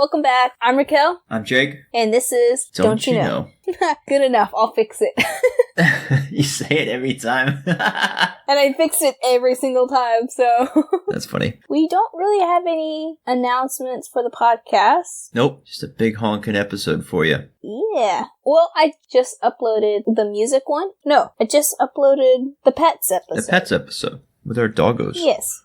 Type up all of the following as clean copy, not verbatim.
welcome back. I'm Raquel. I'm Jake. And this is Don't You Know? Good enough. I'll fix it. You say it every time. And I fix it every single time, so. That's funny. We don't really have any announcements for the podcast. Nope. Just a big honking episode for you. Yeah. Well, I just uploaded the music one. No, I just uploaded the pets episode. The pets episode. With our doggos. Yes.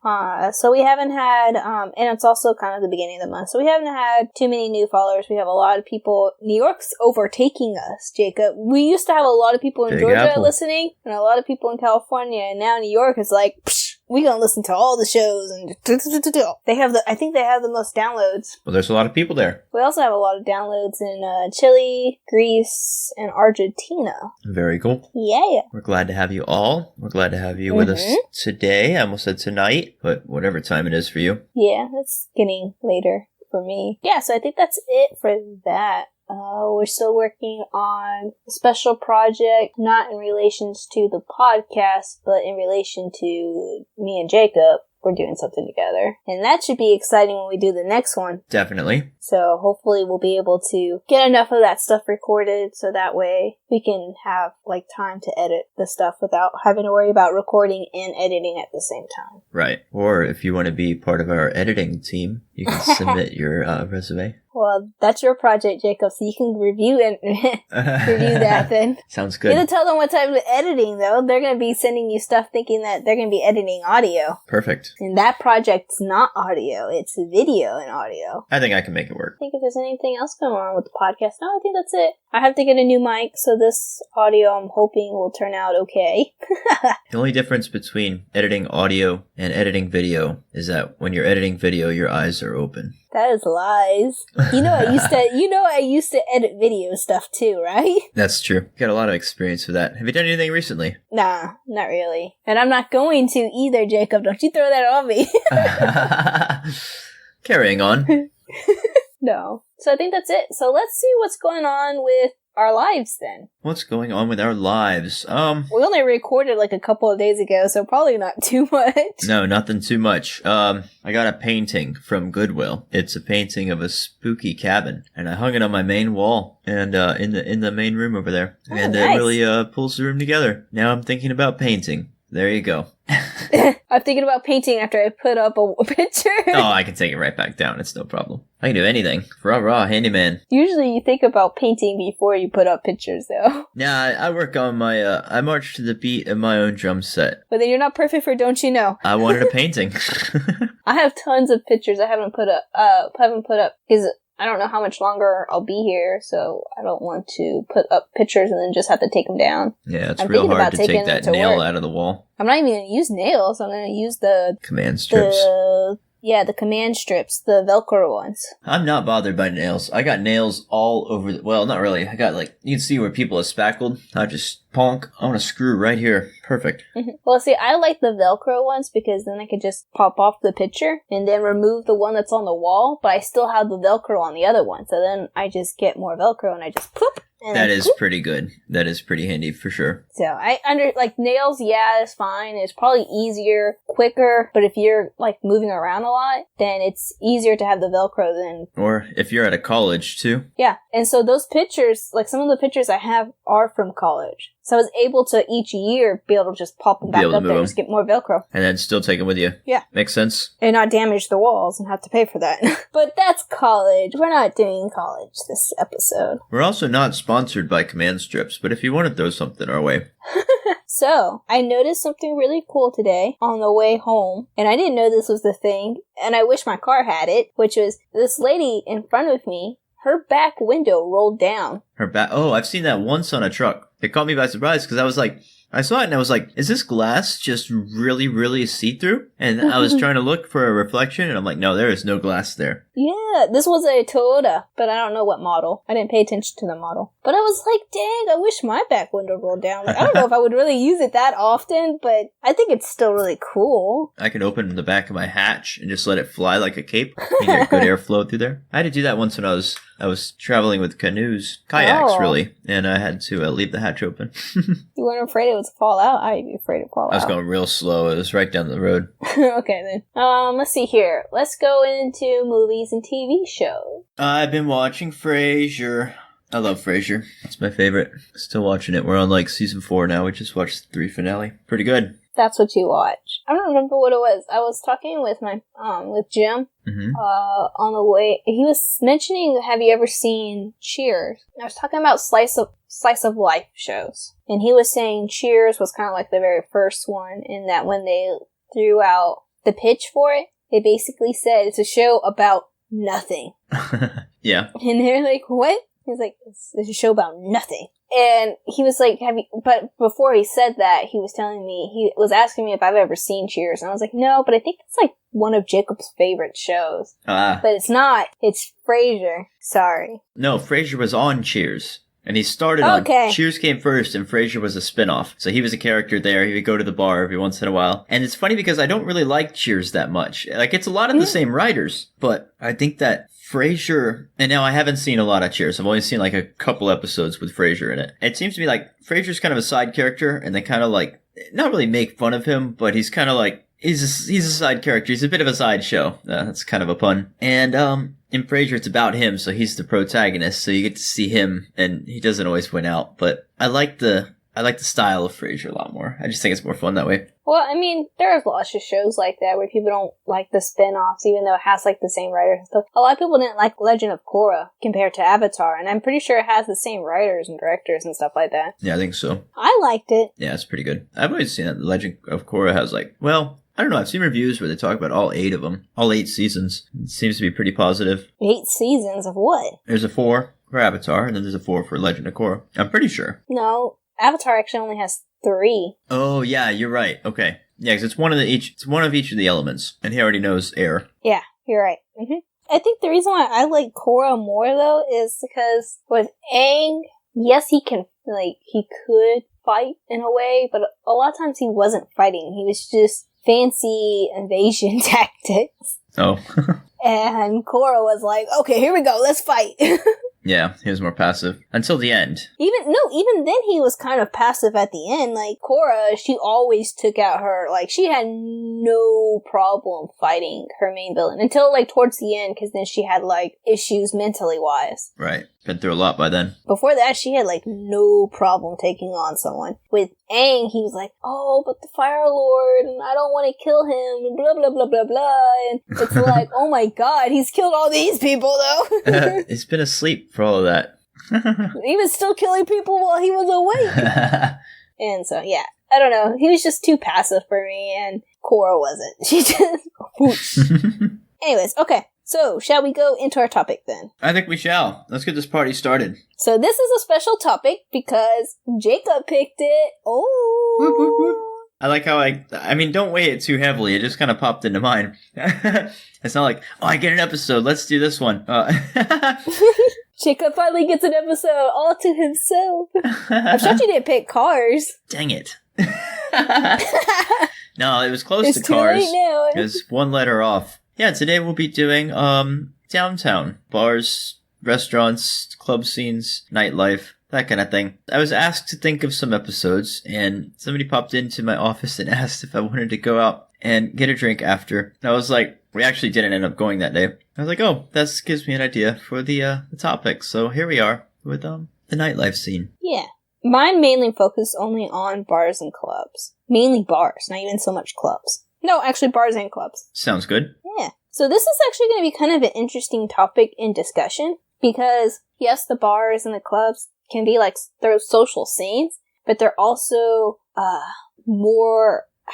So we haven't had, and it's also kind of the beginning of the month, so we haven't had too many new followers. We have a lot of people. New York's overtaking us, Jacob. We used to have a lot of people in Big Georgia Apple. listening, and a lot of people in California, and now New York is like, psh, we gonna listen to all the shows, and I think they have the most downloads. Well, there's a lot of people there. We also have a lot of downloads in Chile, Greece, and Argentina. Very cool. Yeah. We're glad to have you all. We're glad to have you with us today. I almost said tonight, but whatever time it is for you. Yeah, it's getting later for me. Yeah, so I think that's it for that. We're still working on a special project, not in relations to the podcast, but in relation to me and Jacob. We're doing something together. And that should be exciting when we do the next one. Definitely. So hopefully we'll be able to get enough of that stuff recorded so that way we can have time to edit the stuff without having to worry about recording and editing at the same time. Right. Or if you want to be part of our editing team, you can submit your resume. Well, that's your project, Jacob, so you can review and review that then. Sounds You have good. to tell them what type of editing, though. They're going to be sending you stuff thinking that they're going to be editing audio. Perfect. And that project's not audio. It's video and audio. I think I can make it work. I think if there's anything else going on with the podcast, no, I think that's it. I have to get a new mic, so this audio I'm hoping will turn out okay. The only difference between editing audio and editing video is that when you're editing video, your eyes are open. That is lies. I used to edit video stuff too, right? That's true. Got a lot of experience with that. Have you done anything recently? Nah, not really. And I'm not going to either, Jacob. Don't you throw that on me. Carrying on. No. So I think that's it. So let's see what's going on with our lives then. What's going on with our lives? We only recorded a couple of days ago, so probably not too much. No, nothing too much. I got a painting from Goodwill. It's a painting of a spooky cabin, and I hung it on my main wall and in the main room over there. Oh, and nice. it really pulls the room together. Now I'm thinking about painting. There you go. I'm thinking about painting after I put up a picture. Oh, I can take it right back down. It's no problem. I can do anything. Rah, handyman. Usually you think about painting before you put up pictures, though. Nah, I work on my, I march to the beat of my own drum set. But then you're not perfect for Don't You Know. I wanted a painting. I have tons of pictures I haven't put up because I don't know how much longer I'll be here, so I don't want to put up pictures and then just have to take them down. Yeah, it's I'm real thinking hard about to taking take that it to nail work. out of the wall. I'm not even going to use nails. I'm going to use the Command strips. the command strips, the Velcro ones. I'm not bothered by nails. I got nails all over well, not really. I got you can see where people are spackled. I just ponk. I want a screw right here. Perfect. Well, see, I like the Velcro ones because then I could just pop off the picture and then remove the one that's on the wall, but I still have the Velcro on the other one. So then I just get more Velcro and I just poop. That is pretty good. That is pretty handy for sure. So I nails, yeah, it's fine. It's probably easier, quicker, but if you're moving around a lot, then it's easier to have the Velcro than. Or if you're at a college too. Yeah. And so those pictures, some of the pictures I have are from college. So I was able to each year be able to just pop them back up there and just get more Velcro. And then still take them with you. Yeah. Makes sense. And not damage the walls and have to pay for that. But that's college. We're not doing college this episode. We're also not sponsored by Command Strips, but if you want to throw something our way. So, I noticed something really cool today on the way home, and I didn't know this was the thing, and I wish my car had it, which was this lady in front of me, her back window rolled down. Her back. Oh, I've seen that once on a truck. It caught me by surprise because I was like, I saw it and I was like, is this glass just really, really see-through? And I was trying to look for a reflection and I'm like, no, there is no glass there. Yeah, this was a Toyota, but I don't know what model. I didn't pay attention to the model. But I was like, dang, I wish my back window rolled down. I don't know if I would really use it that often, but I think it's still really cool. I can open the back of my hatch and just let it fly like a cape. You get good airflow through there. I had to do that once when I was traveling with kayaks, really, and I had to leave the hatch open. You weren't afraid it was Fallout, I'd be afraid of Fallout. I was going real slow. It was right down the road. Okay, then. Let's see here. Let's go into movies and TV shows. I've been watching Frasier. I love Frasier. It's my favorite. Still watching it. We're on like season 4 now. We just watched the 3 finale. Pretty good. That's what you watch. I don't remember what it was. I was talking with my with Jim on the way. He was mentioning, have you ever seen Cheers? I was talking about slice of life shows, and he was saying Cheers was kind of like the very first one, in that when they threw out the pitch for it, they basically said it's a show about nothing. Yeah. And they're like, what? He's like, it's a show about nothing. And he was like, but before he said that, he was telling me, he was asking me if I've ever seen Cheers. And I was like, no, but I think it's like one of Jacob's favorite shows. But it's not. It's Frasier. Sorry. No, Frasier was on Cheers. And he started on Cheers came first, and Frasier was a spinoff. So he was a character there. He would go to the bar every once in a while. And it's funny because I don't really like Cheers that much. Like, it's a lot of the same writers, but I think that Frasier, and now I haven't seen a lot of Cheers. I've only seen like a couple episodes with Frasier in it. It seems to me like Frasier's kind of a side character, and they kind of like, not really make fun of him, but he's kind of like, he's a side character. He's a bit of a sideshow. That's kind of a pun. And, in Frasier, it's about him, so he's the protagonist, so you get to see him, and he doesn't always win out, but I like the style of Frasier a lot more. I just think it's more fun that way. Well, I mean, there's lots of shows like that where people don't like the spin-offs, even though it has like the same writers and stuff. A lot of people didn't like Legend of Korra compared to Avatar, and I'm pretty sure it has the same writers and directors and stuff like that. Yeah, I think so. I liked it. Yeah, it's pretty good. I've always seen that Legend of Korra has like, well, I don't know, I've seen reviews where they talk about all 8 of them. All 8 seasons. It seems to be pretty positive. 8 seasons of what? There's a 4 for Avatar, and then there's a 4 for Legend of Korra. I'm pretty sure. No, Avatar actually only has 3. Oh, yeah, you're right. Okay. Yeah, because it's one of each of the elements, and he already knows air. Yeah, you're right. I think the reason why I like Korra more, though, is because with Aang, yes, he could fight in a way, but a lot of times he wasn't fighting. He was just fancy invasion tactics. Oh. And Korra was like, okay, here we go, let's fight. Yeah, he was more passive. Until the end. Even then he was kind of passive at the end. Like, Korra, she always took out her, like, she had no problem fighting her main villain. Until, like, towards the end, because then she had, like, issues mentally-wise. Right. Been through a lot by then. Before that, she had, like, no problem taking on someone. With Aang, he was like, oh, but the Fire Lord, and I don't want to kill him, and blah, blah, blah, blah, blah. And it's like, oh my god, he's killed all these people, though. He's been asleep for all of that. He was still killing people while he was awake. And so, yeah. I don't know. He was just too passive for me, and Korra wasn't. She just... whoosh. Anyways, okay. So, shall we go into our topic then? I think we shall. Let's get this party started. So, this is a special topic because Jacob picked it. Oh! Whoop, whoop, whoop. I like how I mean, don't weigh it too heavily. It just kind of popped into mine. It's not like, oh, I get an episode. Let's do this one. Jacob finally gets an episode all to himself. I'm sure you didn't pick Cars. Dang it. No, it was close it's to Cars. Too late now. It was one letter off. Yeah, today we'll be doing downtown. Bars, restaurants, club scenes, nightlife, that kind of thing. I was asked to think of some episodes, and somebody popped into my office and asked if I wanted to go out and get a drink after. I was like, we actually didn't end up going that day. I was like, oh, that gives me an idea for the topic. So here we are with the nightlife scene. Yeah. Mine mainly focused only on bars and clubs. Mainly bars, not even so much clubs. No, actually bars and clubs. Sounds good. Yeah. So this is actually going to be kind of an interesting topic in discussion because, yes, the bars and the clubs can be like those social scenes, but they're also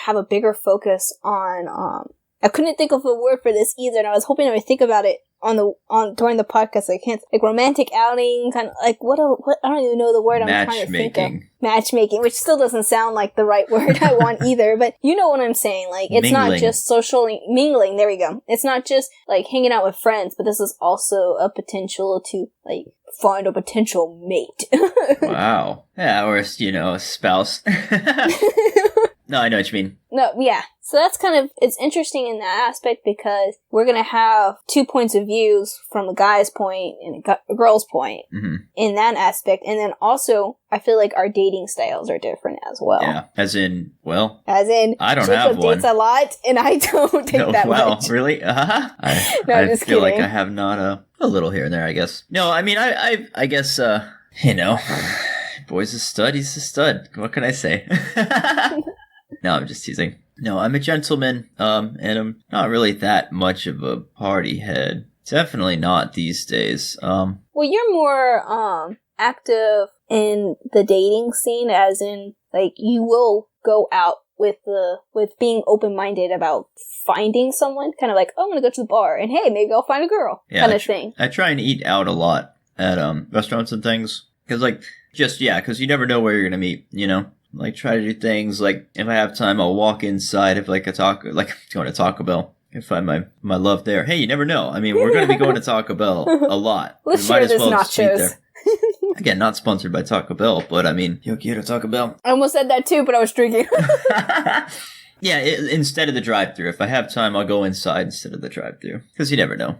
have a bigger focus on I couldn't think of a word for this either, and I was hoping I would think about it during the podcast. I can't, like, romantic outing, kind of like what I don't even know the word I'm trying to think of. Matchmaking, which still doesn't sound like the right word I want either, but you know what I'm saying. Like, it's mingling. Not just socially mingling. There we go. It's not just like hanging out with friends, but this is also a potential to like find a potential mate. Wow. Yeah, or a spouse. No, I know what you mean. No, yeah. So that's kind of, it's interesting in that aspect because we're going to have 2 points of views from a guy's point and a girl's point in that aspect. And then also, I feel like our dating styles are different as well. Yeah. As in, I don't Jacob have one. dates a lot and I don't take that much. Really? I just feel like kidding. I have not a little here and there, I guess. No, I mean, I guess, boy's a stud, he's a stud. What can I say? No, I'm just teasing. No, I'm a gentleman, and I'm not really that much of a party head. Definitely not these days. Well, you're more, active in the dating scene, as in, like, you will go out with being open-minded about finding someone, kind of like, oh, I'm gonna go to the bar, and hey, maybe I'll find a girl, kind of thing. I try and eat out a lot at, restaurants and things, because you never know where you're gonna meet, Like, try to do things, like, if I have time, I'll walk inside of, going to Taco Bell and find my love there. Hey, you never know. I mean, we're going to be going to Taco Bell a lot. Let's share this nachos. Again, not sponsored by Taco Bell, but I mean, yo quiero Taco Bell. I almost said that too, but I was drinking. Yeah, instead of the drive-thru. If I have time, I'll go inside instead of the drive-thru. Because you never know.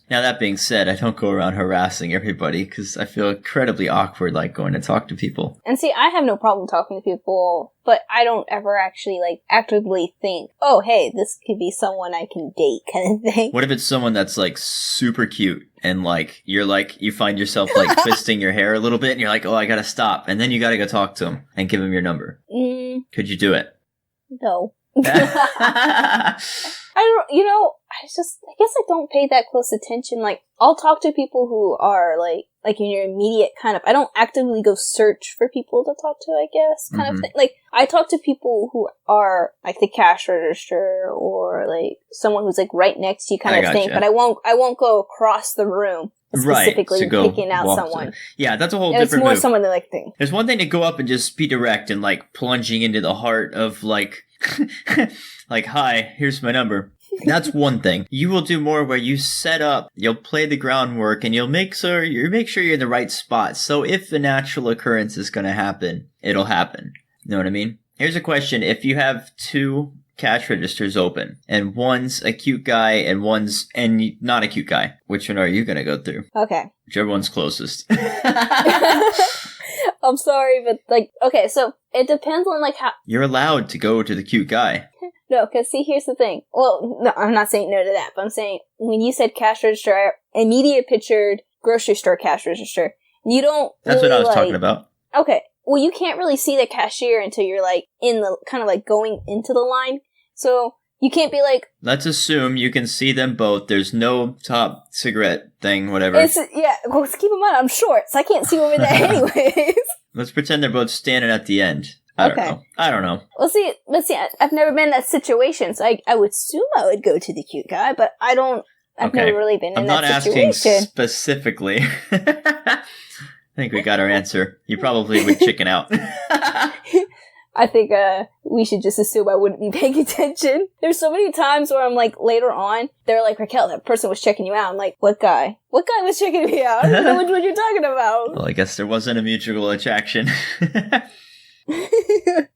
Now, that being said, I don't go around harassing everybody because I feel incredibly awkward, like, going to talk to people. And see, I have no problem talking to people, but I don't ever actually, like, actively think, oh, hey, this could be someone I can date, kind of thing. What if it's someone that's, like, super cute and, like, you find yourself, like, twisting your hair a little bit and you're like, oh, I gotta stop. And then you gotta go talk to him and give him your number. Could you do it? No. I guess I don't pay that close attention. Like, I'll talk to people who are like in your immediate kind of, I don't actively go search for people to talk to, I guess, kind of thing. Like, I talk to people who are like the cash register or like someone who's like right next to you kind of thing, but I won't go across the room. Specifically picking out someone. Yeah, that's a whole different It's more move. someone that like thing. There's one thing to go up and just be direct and like plunging into the heart of like, like, hi, here's my number. That's one thing. You will do more where you set up, you'll play the groundwork, and you'll make sure you're in the right spot. So if the natural occurrence is going to happen, it'll happen. You know what I mean? Here's a question. If you have 2 cash registers open, and one's a cute guy and one's not a cute guy, which one are you going to go through? Okay. Whichever one's closest. I'm sorry, but like, okay, so it depends on like how... You're allowed to go to the cute guy. No, because see, here's the thing. Well, no, I'm not saying no to that, but I'm saying when you said cash register, I immediately pictured grocery store cash register. You don't That's really, what I was talking about. Okay. Well, you can't really see the cashier until you're like in the, kind of like going into the line. So you can't be like... Let's assume you can see them both. There's no top cigarette thing, whatever. Yeah, well, keep in mind, I'm short, so I can't see over there anyways. Let's pretend they're both standing at the end. I don't know. Well, see, I've never been in that situation, so I would assume I would go to the cute guy, but I've never really been in that situation. I'm not asking specifically. I think we got our answer. You probably would chicken out. I think we should just assume I wouldn't be paying attention. There's so many times where I'm like, later on, they're like, Raquel, that person was checking you out. I'm like, what guy? What guy was checking me out? I don't know what you're talking about. Well, I guess there wasn't a mutual attraction.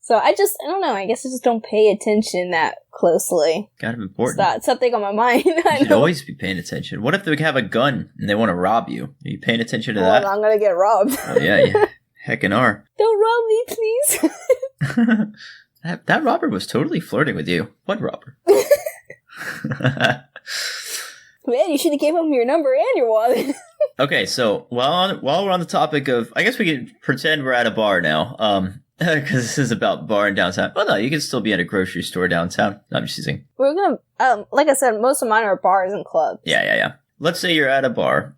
So I don't know. I guess I just don't pay attention that closely. Kind of important. It's not something on my mind. You should always be paying attention. What if they have a gun and they want to rob you? Are you paying attention to that? I'm gonna get robbed. Oh, yeah. Heckin' are. Don't rob me, please. That robber was totally flirting with you. What robber? Man, you should have gave him your number and your wallet. Okay, so while we're on the topic of, I guess we can pretend we're at a bar now. Because this is about bar in downtown. Well, no, you can still be at a grocery store downtown. No, I'm just teasing. We're gonna, like I said, most of mine are bars and clubs. Yeah. Let's say you're at a bar.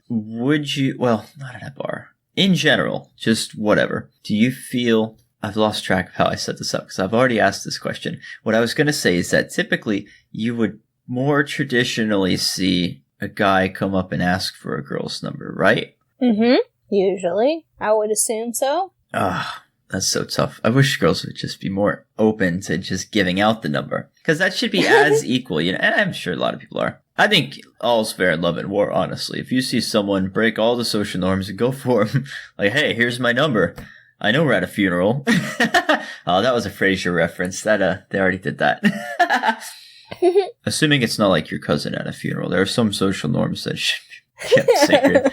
Would you, well, not at a bar. In general, just whatever. Do you feel, I've lost track of how I set this up because I've already asked this question. What I was going to say is that typically you would more traditionally see a guy come up and ask for a girl's number, right? Mm-hmm. Usually. I would assume so. That's so tough. I wish girls would just be more open to just giving out the number. Because that should be as equal, and I'm sure a lot of people are. I think all's fair in love and war, honestly. If you see someone break all the social norms and go for them, like, hey, here's my number. I know we're at a funeral. Oh, that was a Frasier reference. That they already did that. Assuming it's not like your cousin at a funeral. There are some social norms that should be kept sacred.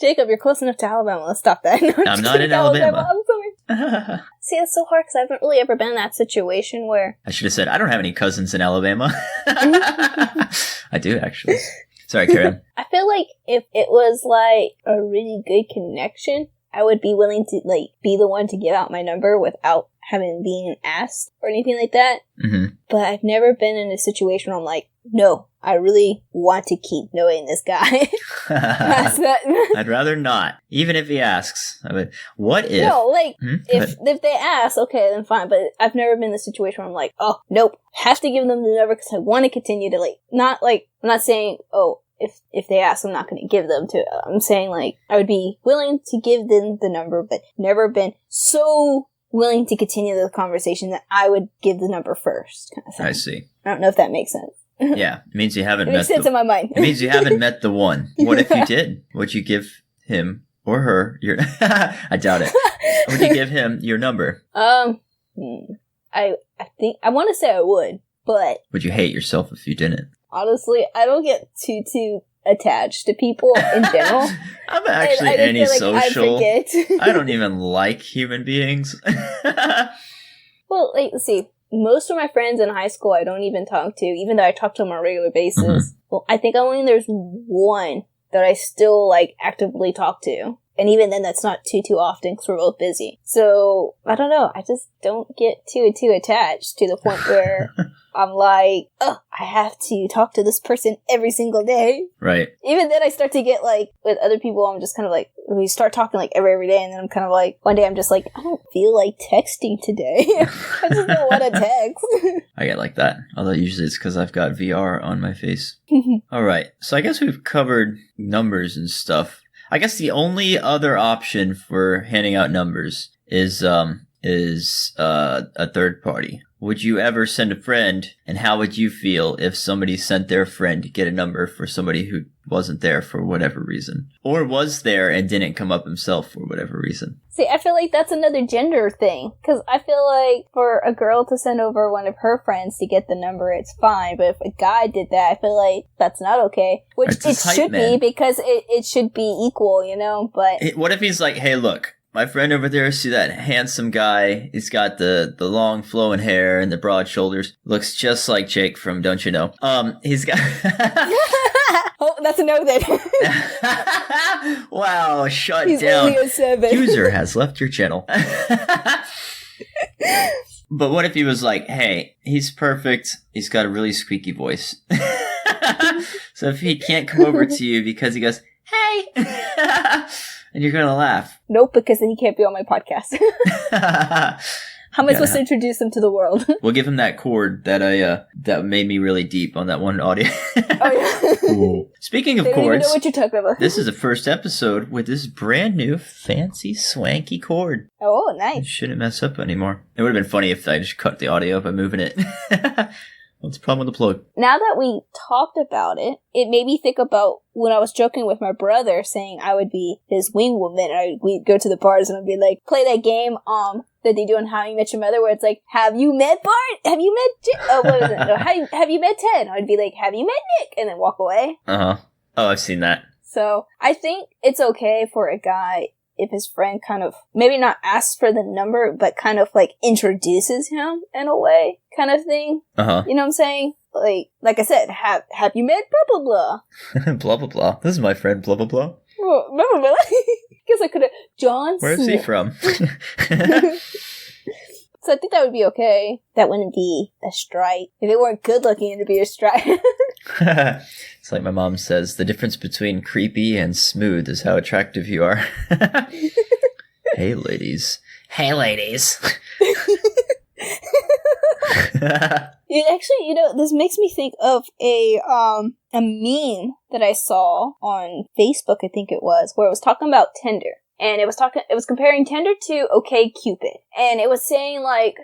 Jacob, you're close enough to Alabama. Let's stop that. No, I'm not in Alabama. I'm sorry. See, it's so hard because I haven't really ever been in that situation where... I should have said, I don't have any cousins in Alabama. I do, actually. Sorry, Karen. I feel like if it was like a really good connection, I would be willing to like be the one to give out my number without having been asked or anything like that. Mm-hmm. But I've never been in a situation where I'm like, no, I really want to keep knowing this guy. I'd rather not, even if he asks. I mean, what if? No, like if they ask, okay, then fine. But I've never been in a situation where I'm like, oh, nope, have to give them the number because I want to continue to I'm not saying, oh, if they ask, I'm not going to give them to. I'm saying like I would be willing to give them the number, but never been so willing to continue the conversation that I would give the number first. Kind of thing. I see. I don't know if that makes sense. Yeah, it means you haven't it makes sense in my mind. It means you haven't met the one. What if you did? Would you give him or her your... I doubt it. Would you give him your number? I think... I want to say I would, but... Would you hate yourself if you didn't? Honestly, I don't get too attached to people in general. I'm actually antisocial. I don't even like human beings. Well, like, let's see. Most of my friends in high school I don't even talk to, even though I talk to them on a regular basis. Mm-hmm. Well, I think there's one that I still, like, actively talk to. And even then, that's not too often because we're both busy. So, I don't know. I just don't get too attached to the point where I'm like, oh, I have to talk to this person every single day. Right. Even then, I start to get, like, with other people, I'm just kind of like, we start talking, like, every day. And then I'm kind of like, one day I'm just like, I don't feel like texting today. I just don't want to text. I get like that. Although usually it's because I've got VR on my face. All right. So I guess we've covered numbers and stuff. I guess the only other option for handing out numbers is a third party. Would you ever send a friend, and how would you feel if somebody sent their friend to get a number for somebody who wasn't there for whatever reason? Or was there and didn't come up himself for whatever reason? See, I feel like that's another gender thing. Because I feel like for a girl to send over one of her friends to get the number, it's fine. But if a guy did that, I feel like that's not okay. Which it should be, because it should be equal, you know? But what if he's like, hey, look. My friend over there, see that handsome guy? He's got the long flowing hair and the broad shoulders. Looks just like Jake from Don't You Know. He's got... Oh, that's a no then. Wow, shut He's down. Only a 7. User has left your channel. But what if he was like, hey, he's perfect. He's got a really squeaky voice. So if he can't come over to you because he goes, hey... And you're gonna laugh. Nope, because then he can't be on my podcast. How am I supposed to introduce him to the world? We'll give him that chord that made me really deep on that one audio. Oh yeah. Ooh. Speaking of chords, I don't even know what you're talking about. This is the first episode with this brand new fancy swanky chord. Oh, nice. It shouldn't mess up anymore. It would have been funny if I just cut the audio by moving it. What's the problem with the plug? Now that we talked about it, it made me think about when I was joking with my brother, saying I would be his wing woman, and we'd go to the bars and I'd be like, play that game that they do on How You Met Your Mother, where it's like, have you met Bart? Have you met what is it? No, have you met Ted? And I'd be like, have you met Nick? And then walk away. Uh-huh. Oh, I've seen that. So I think it's okay for a guy if his friend kind of, maybe not asks for the number, but kind of like introduces him in a way, kind of thing. Uh-huh. You know what I'm saying? Like I said, have you met blah, blah, blah? Blah, blah, blah. This is my friend, blah, blah, blah. Blah, blah, blah. Guess I could have, John Where's Smith. he from? So I think that would be okay. That wouldn't be a strike. If they weren't good looking, it'd be a strike. It's like my mom says, the difference between creepy and smooth is how attractive you are. Hey, ladies. Hey, ladies. Actually, this makes me think of a meme that I saw on Facebook, I think it was, where it was talking about Tinder. And it was comparing Tinder to OkCupid. And it was saying like,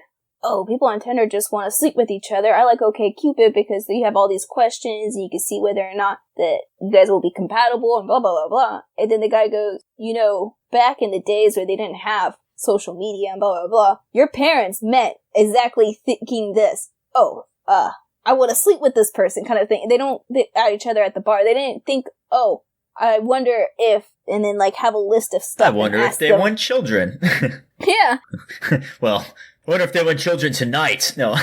oh, people on Tinder just want to sleep with each other. I like OkCupid because you have all these questions and you can see whether or not that you guys will be compatible and blah, blah, blah, blah. And then the guy goes, back in the days where they didn't have social media and blah, blah, blah. Your parents met exactly thinking this. Oh, I want to sleep with this person kind of thing. They don't at each other at the bar. They didn't think, oh, I wonder if, and then like have a list of stuff. I wonder if they want children. Yeah. Well, what if they want children tonight? No.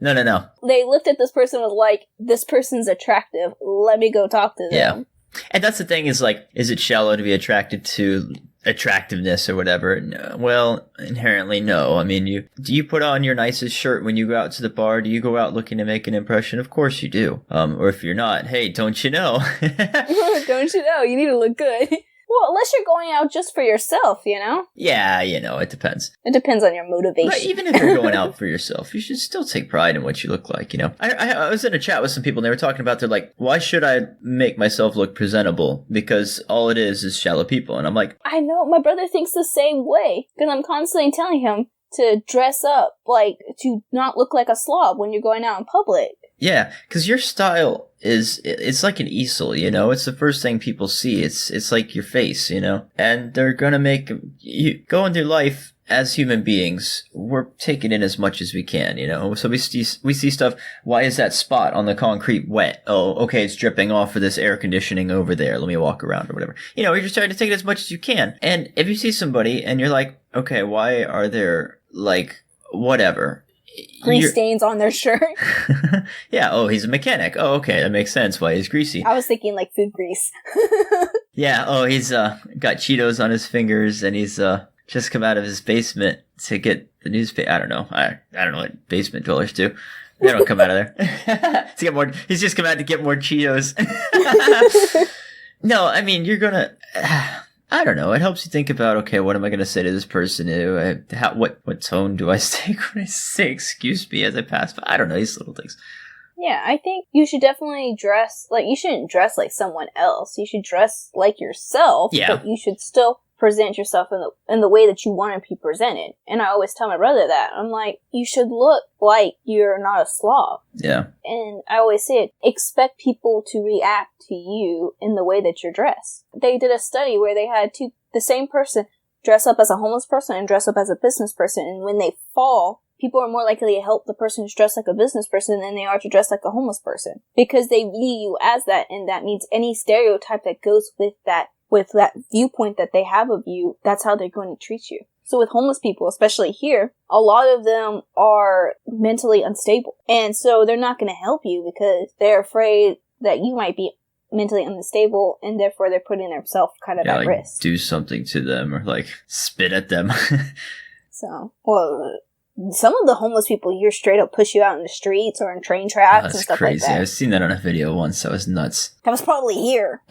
No. They looked at this person with like, this person's attractive. Let me go talk to them. Yeah. And that's the thing is like, is it shallow to be attracted to attractiveness or whatever? No. Well, inherently, no. I mean, do you put on your nicest shirt when you go out to the bar? Do you go out looking to make an impression? Of course you do. Or if you're not, hey, don't you know? Don't you know? You need to look good. Well, unless you're going out just for yourself, you know? Yeah, it depends. It depends on your motivation. But even if you're going out for yourself, you should still take pride in what you look like, you know? I was in a chat with some people, and they were talking about, they're like, why should I make myself look presentable? Because all it is shallow people. And I'm like, I know, my brother thinks the same way. Because I'm constantly telling him to dress up, like, to not look like a slob when you're going out in public. Yeah, because your style it's like an easel, you know? It's the first thing people see. It's like your face, you know? And they're gonna make you going through life as human beings. We're taking in as much as we can, you know? So we see stuff. Why is that spot on the concrete wet? Oh, okay, it's dripping off of this air conditioning over there. Let me walk around or whatever. You know, you're just trying to take it as much as you can. And if you see somebody and you're like, okay, why are there like whatever? Grease stains on their shirt. Yeah, oh, he's a mechanic. Oh, okay, that makes sense why he's greasy. I was thinking like food grease. Yeah, oh, he's got Cheetos on his fingers, and he's just come out of his basement to get the newspaper. I don't know. I don't know what basement dwellers do. They don't come out of there to get more. He's just come out to get more Cheetos. No, I mean, you're gonna. I don't know. It helps you think about, okay, what am I going to say to this person? What tone do I take when I say excuse me as I pass by? I don't know, these little things. Yeah, I think you should definitely dress, like, you shouldn't dress like someone else. You should dress like yourself, yeah. But you should still present yourself in the way that you want to be presented. And I always tell my brother that. I'm like, you should look like you're not a slob. Yeah. And I always say it, expect people to react to you in the way that you're dressed. They did a study where they had the same person dress up as a homeless person and dress up as a business person. And when they fall, people are more likely to help the person who's dressed like a business person than they are to dress like a homeless person. Because they view you as that, and that means any stereotype that goes with that viewpoint that they have of you, that's how they're going to treat you. So with homeless people, especially here, a lot of them are mentally unstable. And so they're not going to help you because they're afraid that you might be mentally unstable, and therefore they're putting themselves kind of at like risk. Do something to them or like spit at them. So, well, some of the homeless people here straight up push you out in the streets or in train tracks and stuff crazy. like that. I've seen that on a video once. That was nuts. That was probably here.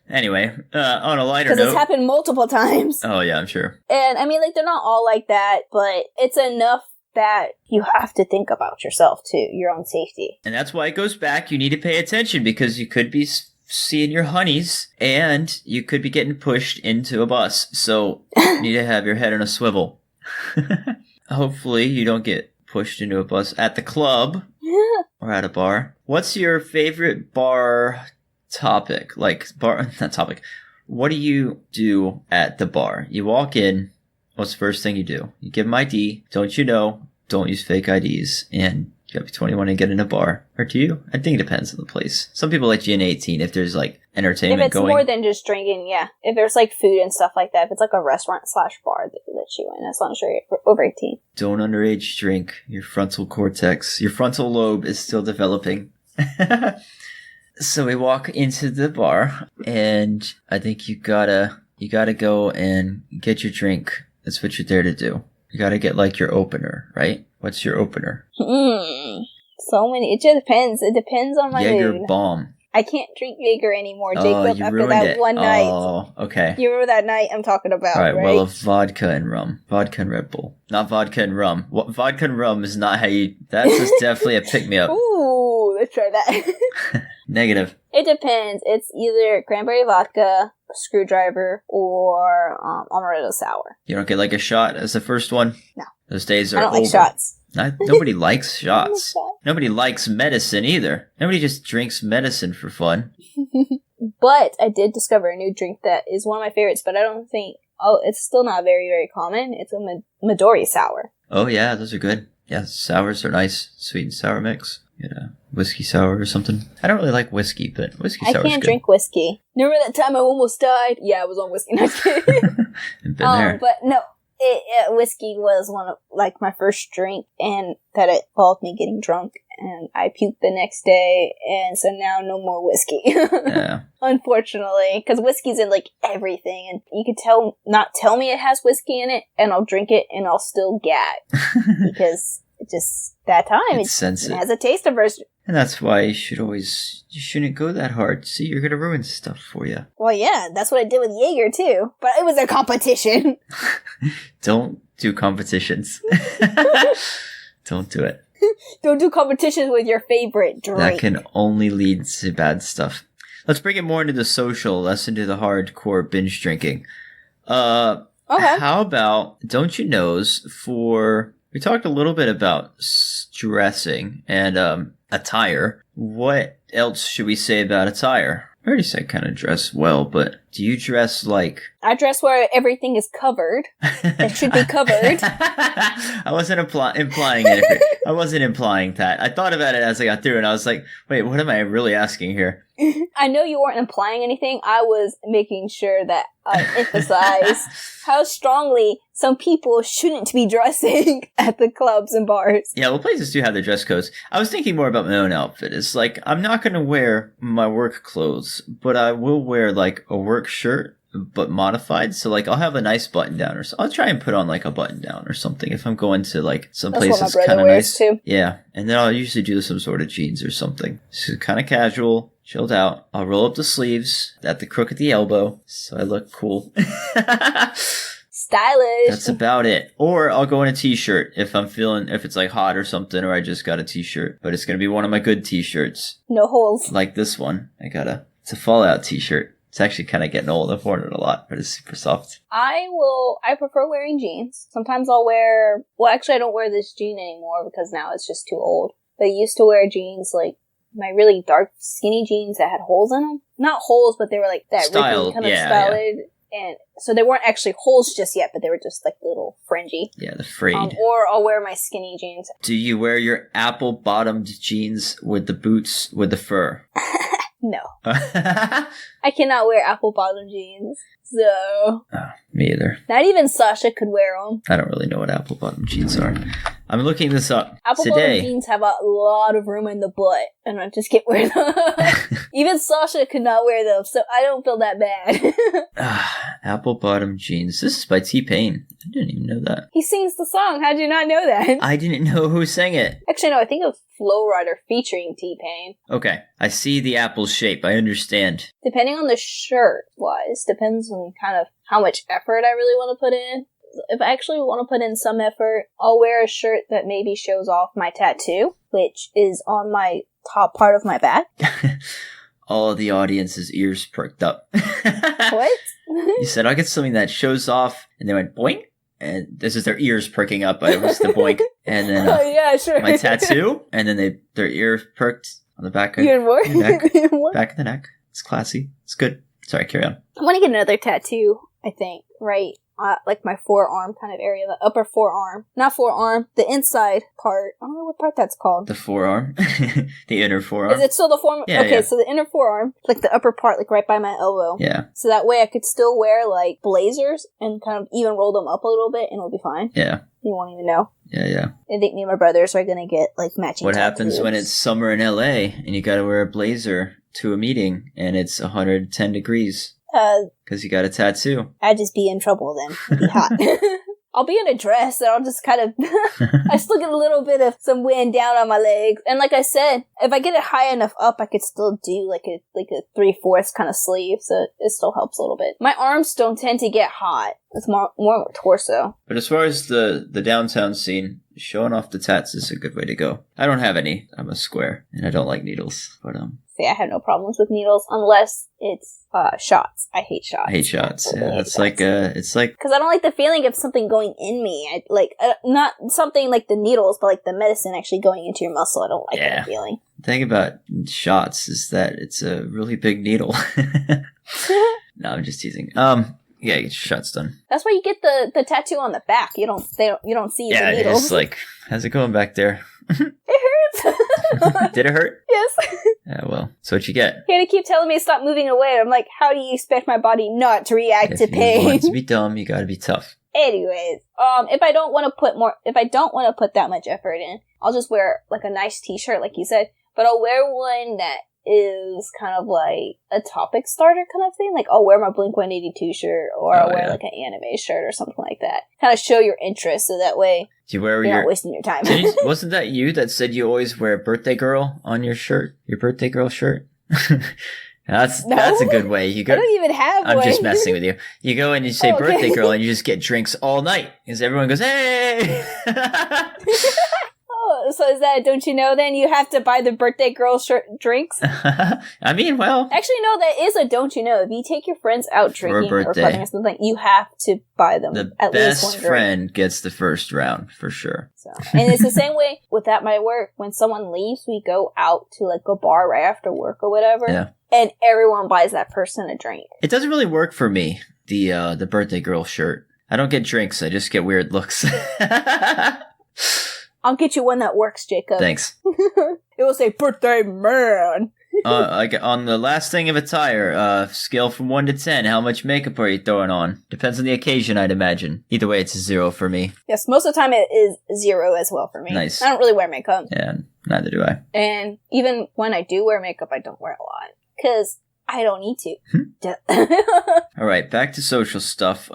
Anyway, on a lighter note. Because it's happened multiple times. Oh, yeah, I'm sure. And, I mean, like, they're not all like that, but it's enough that you have to think about yourself, too, your own safety. And that's why it goes back. You need to pay attention because you could be seeing your honeys and you could be getting pushed into a bus. So you need to have your head on a swivel. Hopefully you don't get pushed into a bus at the club or at a bar. What's your favorite bar topic? Not topic. What do you do at the bar? You walk in. What's the first thing you do? You give them ID. Don't you know? Don't use fake IDs. And you gotta be 21 and get in a bar. Or do you? I think it depends on the place. Some people let you in 18 if there's like entertainment going. If it's more than just drinking, yeah. If there's like food and stuff like that. If it's like a restaurant/bar that let you in, as long as you're over 18. Don't underage drink. Your frontal lobe is still developing. So we walk into the bar, and I think you gotta go and get your drink. That's what you're there to do. You gotta get like your opener, right? What's your opener? So many. It just depends. It depends on my Jaeger mood. Bomb. I can't drink Jaeger anymore, Jacob, you after that one night. Oh, okay. You remember that night I'm talking about, right? Well, of vodka and rum. Vodka and Red Bull. Not vodka and rum. Vodka and rum is not how you... That's just definitely a pick-me-up. Ooh, let's try that. Negative. It depends. It's either cranberry vodka, screwdriver, or amaretto sour. You don't get like a shot as the first one? No. Those days are over. I don't like shots. Nobody likes shots. Nobody likes medicine either. Nobody just drinks medicine for fun. But I did discover a new drink that is one of my favorites, but I don't think Oh, it's still not very, very common. It's a Midori sour. Oh yeah, those are good. Yeah, sours are nice. Sweet and sour mix. Get a whiskey sour or something. I don't really like whiskey, but whiskey sour is good. I can't drink whiskey. Remember that time I almost died? Yeah, I was on whiskey. No, Been there. But no, whiskey was one of like my first drink, and that it involved me getting drunk, and I puked the next day, and so now no more whiskey. Yeah. Unfortunately, because whiskey's in like everything, and you could not tell me it has whiskey in it, and I'll drink it, and I'll still gag because it just that time it has a taste aversion. And that's why you shouldn't go that hard. See, you're gonna ruin stuff for you. Well, yeah, that's what I did with Jaeger too, but it was a competition. Don't do competitions. Don't do it. Don't do competitions with your favorite drink. That can only lead to bad stuff. Let's bring it more into the social, less into the hardcore binge drinking. Okay. How about, don't you knows, we talked a little bit about dressing and attire. What else should we say about attire? I already said kind of dress well, but do you dress like... I dress where everything is covered. It should be covered. I wasn't implying it. I wasn't implying that. I thought about it as I got through, and I was like, wait, what am I really asking here? I know you weren't implying anything. I was making sure that I emphasize how strongly some people shouldn't be dressing at the clubs and bars. Yeah, well, places do have their dress codes. I was thinking more about my own outfit. It's like, I'm not going to wear my work clothes, but I will wear like a work shirt, but modified. So like, I'll have a nice button down, or so I'll try and put on like a button down or something if I'm going to like some place that's kind of nice. Too. Yeah, and then I'll usually do some sort of jeans or something. So kind of casual, chilled out. I'll roll up the sleeves at the crook at the elbow, so I look cool. Stylish. That's about it. Or I'll go in a t-shirt if it's like hot or something, or I just got a t-shirt. But it's gonna be one of my good t-shirts. No holes. Like this one. It's a Fallout t-shirt. It's actually kind of getting old. I've worn it a lot, but it's super soft. I prefer wearing jeans. Sometimes actually I don't wear this jean anymore because now it's just too old. But I used to wear jeans like my really dark skinny jeans that had holes in them. Not holes, but they were like that styled, kind of styled. Yeah. And so they weren't actually holes just yet, but they were just like little fringy. Yeah, the frayed. Or I'll wear my skinny jeans. Do you wear your apple-bottomed jeans with the boots with the fur? No. I cannot wear apple-bottom jeans. So... me either. Not even Sasha could wear them. I don't really know what apple-bottom jeans are. I'm looking this up Apple-bottom jeans have a lot of room in the butt, and I just can't wear them. Even Sasha could not wear them, so I don't feel that bad. Apple-bottom jeans. This is by T-Pain. I didn't even know that. He sings the song. How'd you not know that? I didn't know who sang it. Actually, no, I think it was Flow Rider featuring T-Pain. Okay, I see the apple shape. I understand. Depending on the shirt-wise, depends on kind of how much effort I really want to put in. If I actually want to put in some effort, I'll wear a shirt that maybe shows off my tattoo, which is on my top part of my back. All of the audience's ears perked up. What? You said, I'll get something that shows off, and they went boink, and this is their ears perking up. It was the boink, and then yeah, sure. My tattoo, and then their ears perked on the back of Even more? the neck. Back of the neck. It's classy. It's good. Sorry, carry on. I want to get another tattoo, I think, right? Like my forearm kind of area, the upper forearm. Not forearm, the inside part. I don't know what part that's called. The forearm? The inner forearm? Is it still the forearm? Yeah, okay, yeah. So the inner forearm, like the upper part, like right by my elbow. Yeah. So that way I could still wear like blazers and kind of even roll them up a little bit and it'll be fine. Yeah. You won't even know. Yeah, yeah. I think me and my brothers are gonna get like matching What tattoos. happens when it's summer in LA and you gotta wear a blazer to a meeting and it's 110 degrees? Because you got a tattoo. I'd just be in trouble then. It'd be hot. I'll be in a dress and I'll just kind of... I still get a little bit of some wind down on my legs. And like I said, if I get it high enough up, I could still do like a 3/4 kind of sleeve. So it still helps a little bit. My arms don't tend to get hot. It's more torso. But as far as the downtown scene, showing off the tats is a good way to go. I don't have any. I'm a square. And I don't like needles. But See, I have no problems with needles unless it's shots. I hate shots. I hate shots. Yeah, it's like because I don't like the feeling of something going in me. I like not something like the needles, but like the medicine actually going into your muscle. I don't like that feeling. The thing about shots is that it's a really big needle. No, I'm just teasing. Yeah, get your shots done. That's why you get the tattoo on the back. You don't see the It's needles. just like, how's it going back there? It hurts. Did it hurt? Yes. Yeah, well, that's what you get. He had to keep telling me to stop moving away. I'm like, how do you expect my body not to react to If you pain? want to be dumb, you gotta be tough. Anyways, if I don't want to put that much effort in, I'll just wear like a nice t-shirt, like you said, but I'll wear one that is kind of like a topic starter kind of thing. Like I'll wear my Blink-182 shirt, or I'll wear like an anime shirt or something like that. Kind of show your interest, so that way Do you wear you're not wasting your time. Wasn't that you that said you always wear birthday girl on your shirt? Your birthday girl shirt? That's a good way. You go. I don't even have I'm one. just messing with you. You go and you say Oh, okay. birthday girl, and you just get drinks all night because everyone goes, "Hey!" Oh, so is that, don't you know, then you have to buy the birthday girl shirt drinks? I mean, well, Actually, no, that is a don't you know. If you take your friends out drinking or birthday. clubbing or something, you have to buy them the at least one best drink. friend gets the first round for sure. So, and it's the same way with at my work. When someone leaves, we go out to like a bar right after work or whatever, Yeah. and everyone buys that person a drink. It doesn't really work for me. The birthday girl shirt. I don't get drinks. I just get weird looks. I'll get you one that works, Jacob. Thanks. It will say birthday man. On the last thing of attire, scale from 1 to 10, how much makeup are you throwing on? Depends on the occasion, I'd imagine. Either way, it's a 0 for me. Yes, most of the time it is 0 as well for me. Nice. I don't really wear makeup. Yeah, neither do I. And even when I do wear makeup, I don't wear a lot. Because I don't need to. All right, back to social stuff.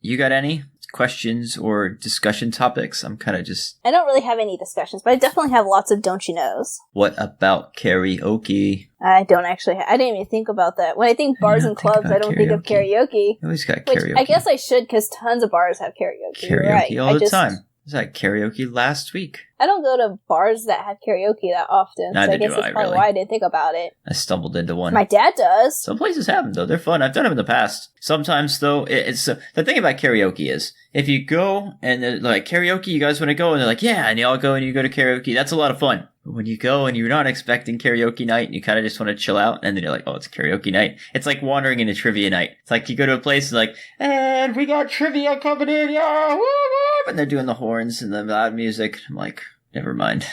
You got any questions or discussion topics? I'm kind of just... I don't really have any discussions, but I definitely have lots of don't you knows. What about karaoke? I don't actually. I didn't even think about that. When I think bars and clubs, I don't think of karaoke. You always got Which karaoke. I guess I should, because tons of bars have karaoke. You're right. Karaoke all the time. I was at karaoke last week. I don't go to bars that have karaoke that often. Neither so I guess do that's I, probably really. why I didn't think about it. I stumbled into one. My dad does. Some places have them, though. They're fun. I've done them in the past. Sometimes, though, it's the thing about karaoke is if you go and they're like, karaoke, you guys want to go? And they're like, yeah. And you all go and you go to karaoke. That's a lot of fun. But when you go and you're not expecting karaoke night and you kind of just want to chill out, and then you're like, oh, it's karaoke night. It's like wandering into trivia night. It's like you go to a place like, and we got trivia coming in, yeah, woo, woo, and they're doing the horns and the loud music. I'm like, never mind.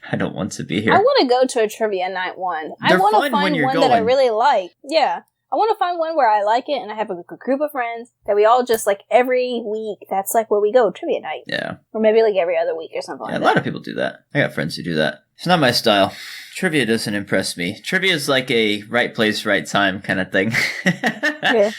I don't want to be here. I want to go to a trivia night one. I They're want to fun find when you're one that I going. really like. Yeah. I want to find one where I like it and I have a group of friends that we all just like every week. That's like where we go, trivia night. Yeah. Or maybe like every other week or something Yeah, like a that. lot of people do that. I got friends who do that. It's not my style. Trivia doesn't impress me. Trivia is like a right place, right time kind of thing. Yeah.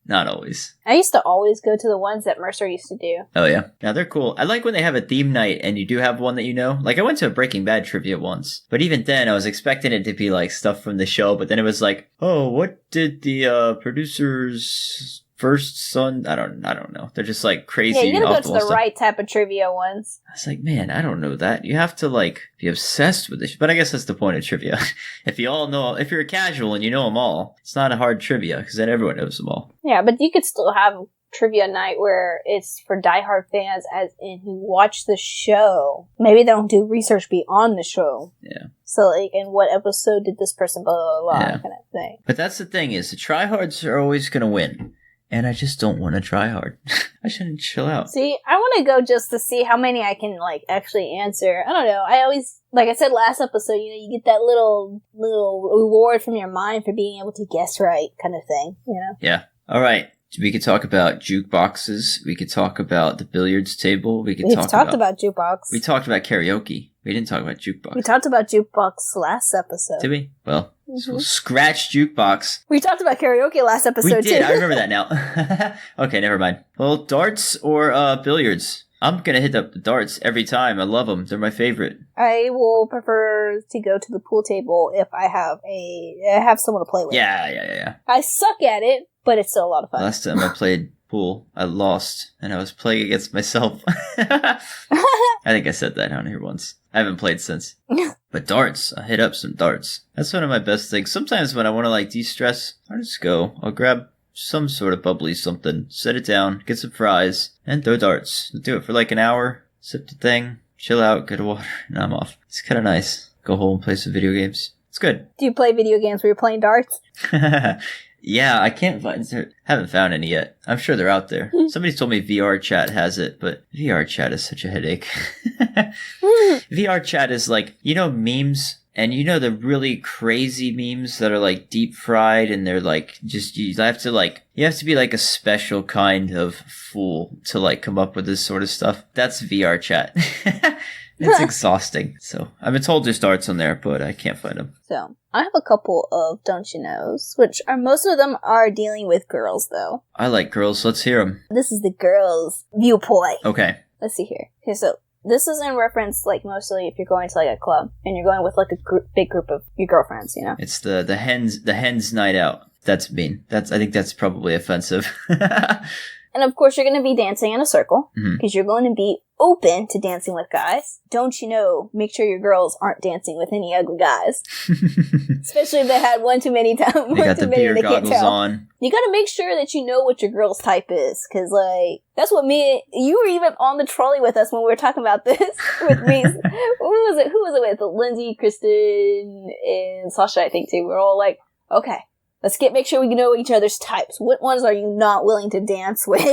Not always. I used to always go to the ones that Mercer used to do. Oh, yeah. Yeah, they're cool. I like when they have a theme night and you do have one that you know. Like, I went to a Breaking Bad trivia once. But even then, I was expecting it to be, like, stuff from the show. But then it was like, oh, what did the producer's first son... I don't know. They're just, like, crazy. Yeah, you gotta go to off-the-wall the stuff. right type of trivia ones. I was like, man, I don't know that. You have to, like, be obsessed with this. But I guess that's the point of trivia. If you're a casual and you know them all, it's not a hard trivia, because then everyone knows them all. Yeah, but you could still have trivia night where it's for diehard fans, as in who watch the show. Maybe they don't do research beyond the show. Yeah. So, like, in what episode did this person blah, blah, blah, Yeah. kind of thing. But that's the thing, is the tryhards are always going to win. And I just don't want to try hard. I shouldn't chill out. See, I want to go just to see how many I can, like, actually answer. I don't know. I always, like I said last episode, you know, you get that little reward from your mind for being able to guess right kind of thing, you know? Yeah. All right. We could talk about jukeboxes. We could talk about the billiards table. We've talked about jukebox. We talked about karaoke. We didn't talk about jukebox. We talked about jukebox last episode. Did we? Well, Mhm. scratch jukebox. We talked about karaoke last episode, We did. too. I remember that now. Okay, never mind. Well, darts or billiards? I'm going to hit up the darts every time. I love them. They're my favorite. I will prefer to go to the pool table if I have someone to play with. Yeah. I suck at it, but it's still a lot of fun. Last time I played pool, I lost, and I was playing against myself. I think I said that on here once. I haven't played since. But darts, I hit up some darts. That's one of my best things. Sometimes when I want to, like, de-stress, I'll just go. I'll grab some sort of bubbly something, set it down, get some fries, and throw darts. Do it for like an hour, sip the thing, chill out, get a water, and I'm off. It's kind of nice. Go home, play some video games. It's good. Do you play video games where you're playing darts? Yeah, I can't find. Haven't found any yet. I'm sure they're out there. Somebody told me VR chat has it, but VR chat is such a headache. VR chat is like, you know, memes, and you know the really crazy memes that are like deep fried, and they're like just you have to be like a special kind of fool to like come up with this sort of stuff. That's VR chat. It's exhausting. So I've been told there's darts on there, but I can't find them. So I have a couple of don't you knows, which are most of them are dealing with girls though. I like girls. Let's hear them. This is the girls' viewpoint. Okay. Let's see here. Okay, so this is in reference, like, mostly if you're going to, like, a club, and you're going with, like, a big group of your girlfriends, you know? It's the hens night out. That's mean. I think that's probably offensive. And, of course, you're going to be dancing in a circle, because you're going to be open to dancing with guys. Don't you know, make sure your girls aren't dancing with any ugly guys. Especially if they had one too many times. They got the beer goggles on. You gotta make sure that you know what your girl's type is, because, like, that's what you were even on the trolley with us when we were talking about this with me. Who was it with? Lindsay, Kristen, and Sasha, I think, too. We're all like, okay, let's make sure we know each other's types. What ones are you not willing to dance with?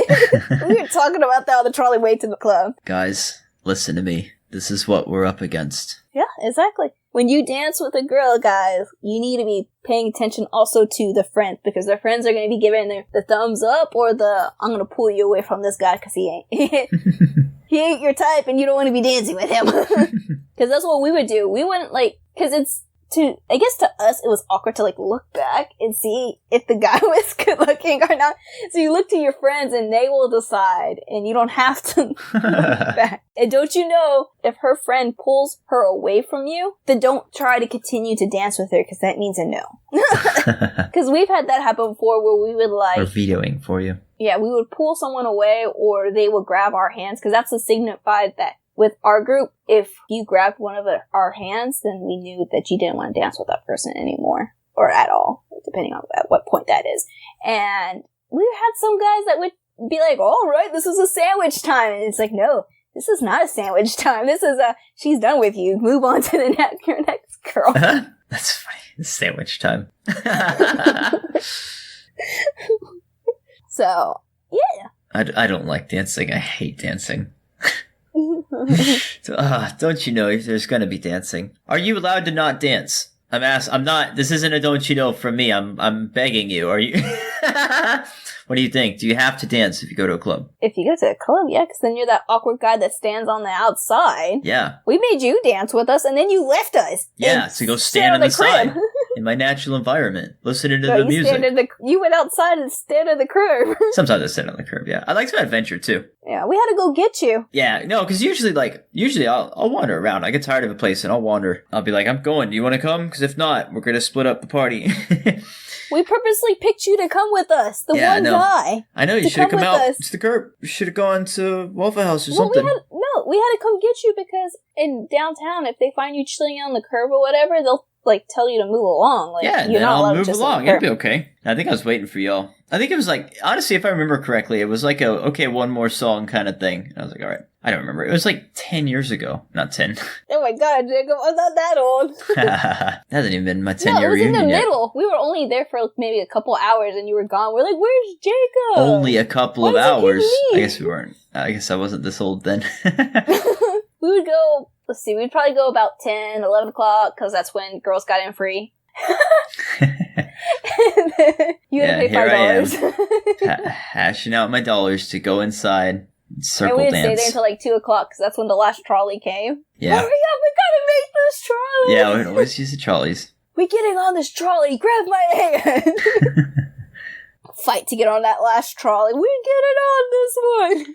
We were talking about that on the trolley way to the club. Guys, listen to me. This is what we're up against. Yeah, exactly. When you dance with a girl, guys, you need to be paying attention also to the friends, because their friends are going to be giving the thumbs up or I'm going to pull you away from this guy because he ain't. He ain't your type and you don't want to be dancing with him. Because that's what we would do. We wouldn't, because I guess to us, it was awkward to, look back and see if the guy was good looking or not. So you look to your friends and they will decide, and you don't have to look back. And don't you know, if her friend pulls her away from you, then don't try to continue to dance with her, because that means a no. Because we've had that happen before where we would Or vetoing for you. Yeah, we would pull someone away, or they would grab our hands, because that's to signify that with our group, if you grabbed one of our hands, then we knew that you didn't want to dance with that person anymore, or at all, depending on at what point that is. And we had some guys that would be like, all right, this is a sandwich time. And it's like, no, this is not a sandwich time. This is she's done with you. Move on to your next girl. That's funny. It's sandwich time. So, yeah. I don't like dancing. I hate dancing. Don't you know there's gonna be dancing? Are you allowed to not dance? I'm not. This isn't a don't you know from me. I'm begging you. Are you? What do you think? Do you have to dance if you go to a club? If you go to a club, yeah, because then you're that awkward guy that stands on the outside. Yeah. We made you dance with us, and then you left us. Yeah, to go stand on the side in my natural environment, listening to the music. You went outside and stand on the curb. Sometimes I stand on the curb, yeah. I like to adventure, too. Yeah, we had to go get you. Yeah, no, because usually I'll wander around. I get tired of a place, and I'll wander. I'll be like, I'm going. Do you want to come? Because if not, we're going to split up the party. We purposely picked you to come with us. The one guy. I know, you should have come out to the curb. You should have gone to Waffle House or something. We had to come get you because in downtown, if they find you chilling on the curb or whatever, they'll tell you to move along. Then I'll move along. It'll be okay. I think I was waiting for y'all. I think it was honestly, if I remember correctly, it was like one more song kind of thing. And I was like, all right. I don't remember. It was 10 years ago. Not 10. Oh my god, Jacob, I'm not that old. That hasn't even been my 10-year reunion. It was in the middle. We were only there for maybe a couple hours and you were gone. We're like, where's Jacob? Only a couple of hours. I guess we weren't. I guess I wasn't this old then. We would go, let's see, we'd probably go about 10, 11 o'clock, because that's when girls got in free. You had to pay $5. Hashing out my dollars to go inside. Circle and we dance. would stay there until 2 o'clock because that's when the last trolley came. Yeah. Hurry up, we gotta make this trolley! Yeah, we always use the trolleys. We're getting on this trolley, grab my hand! Fight to get on that last trolley. We get it on this one!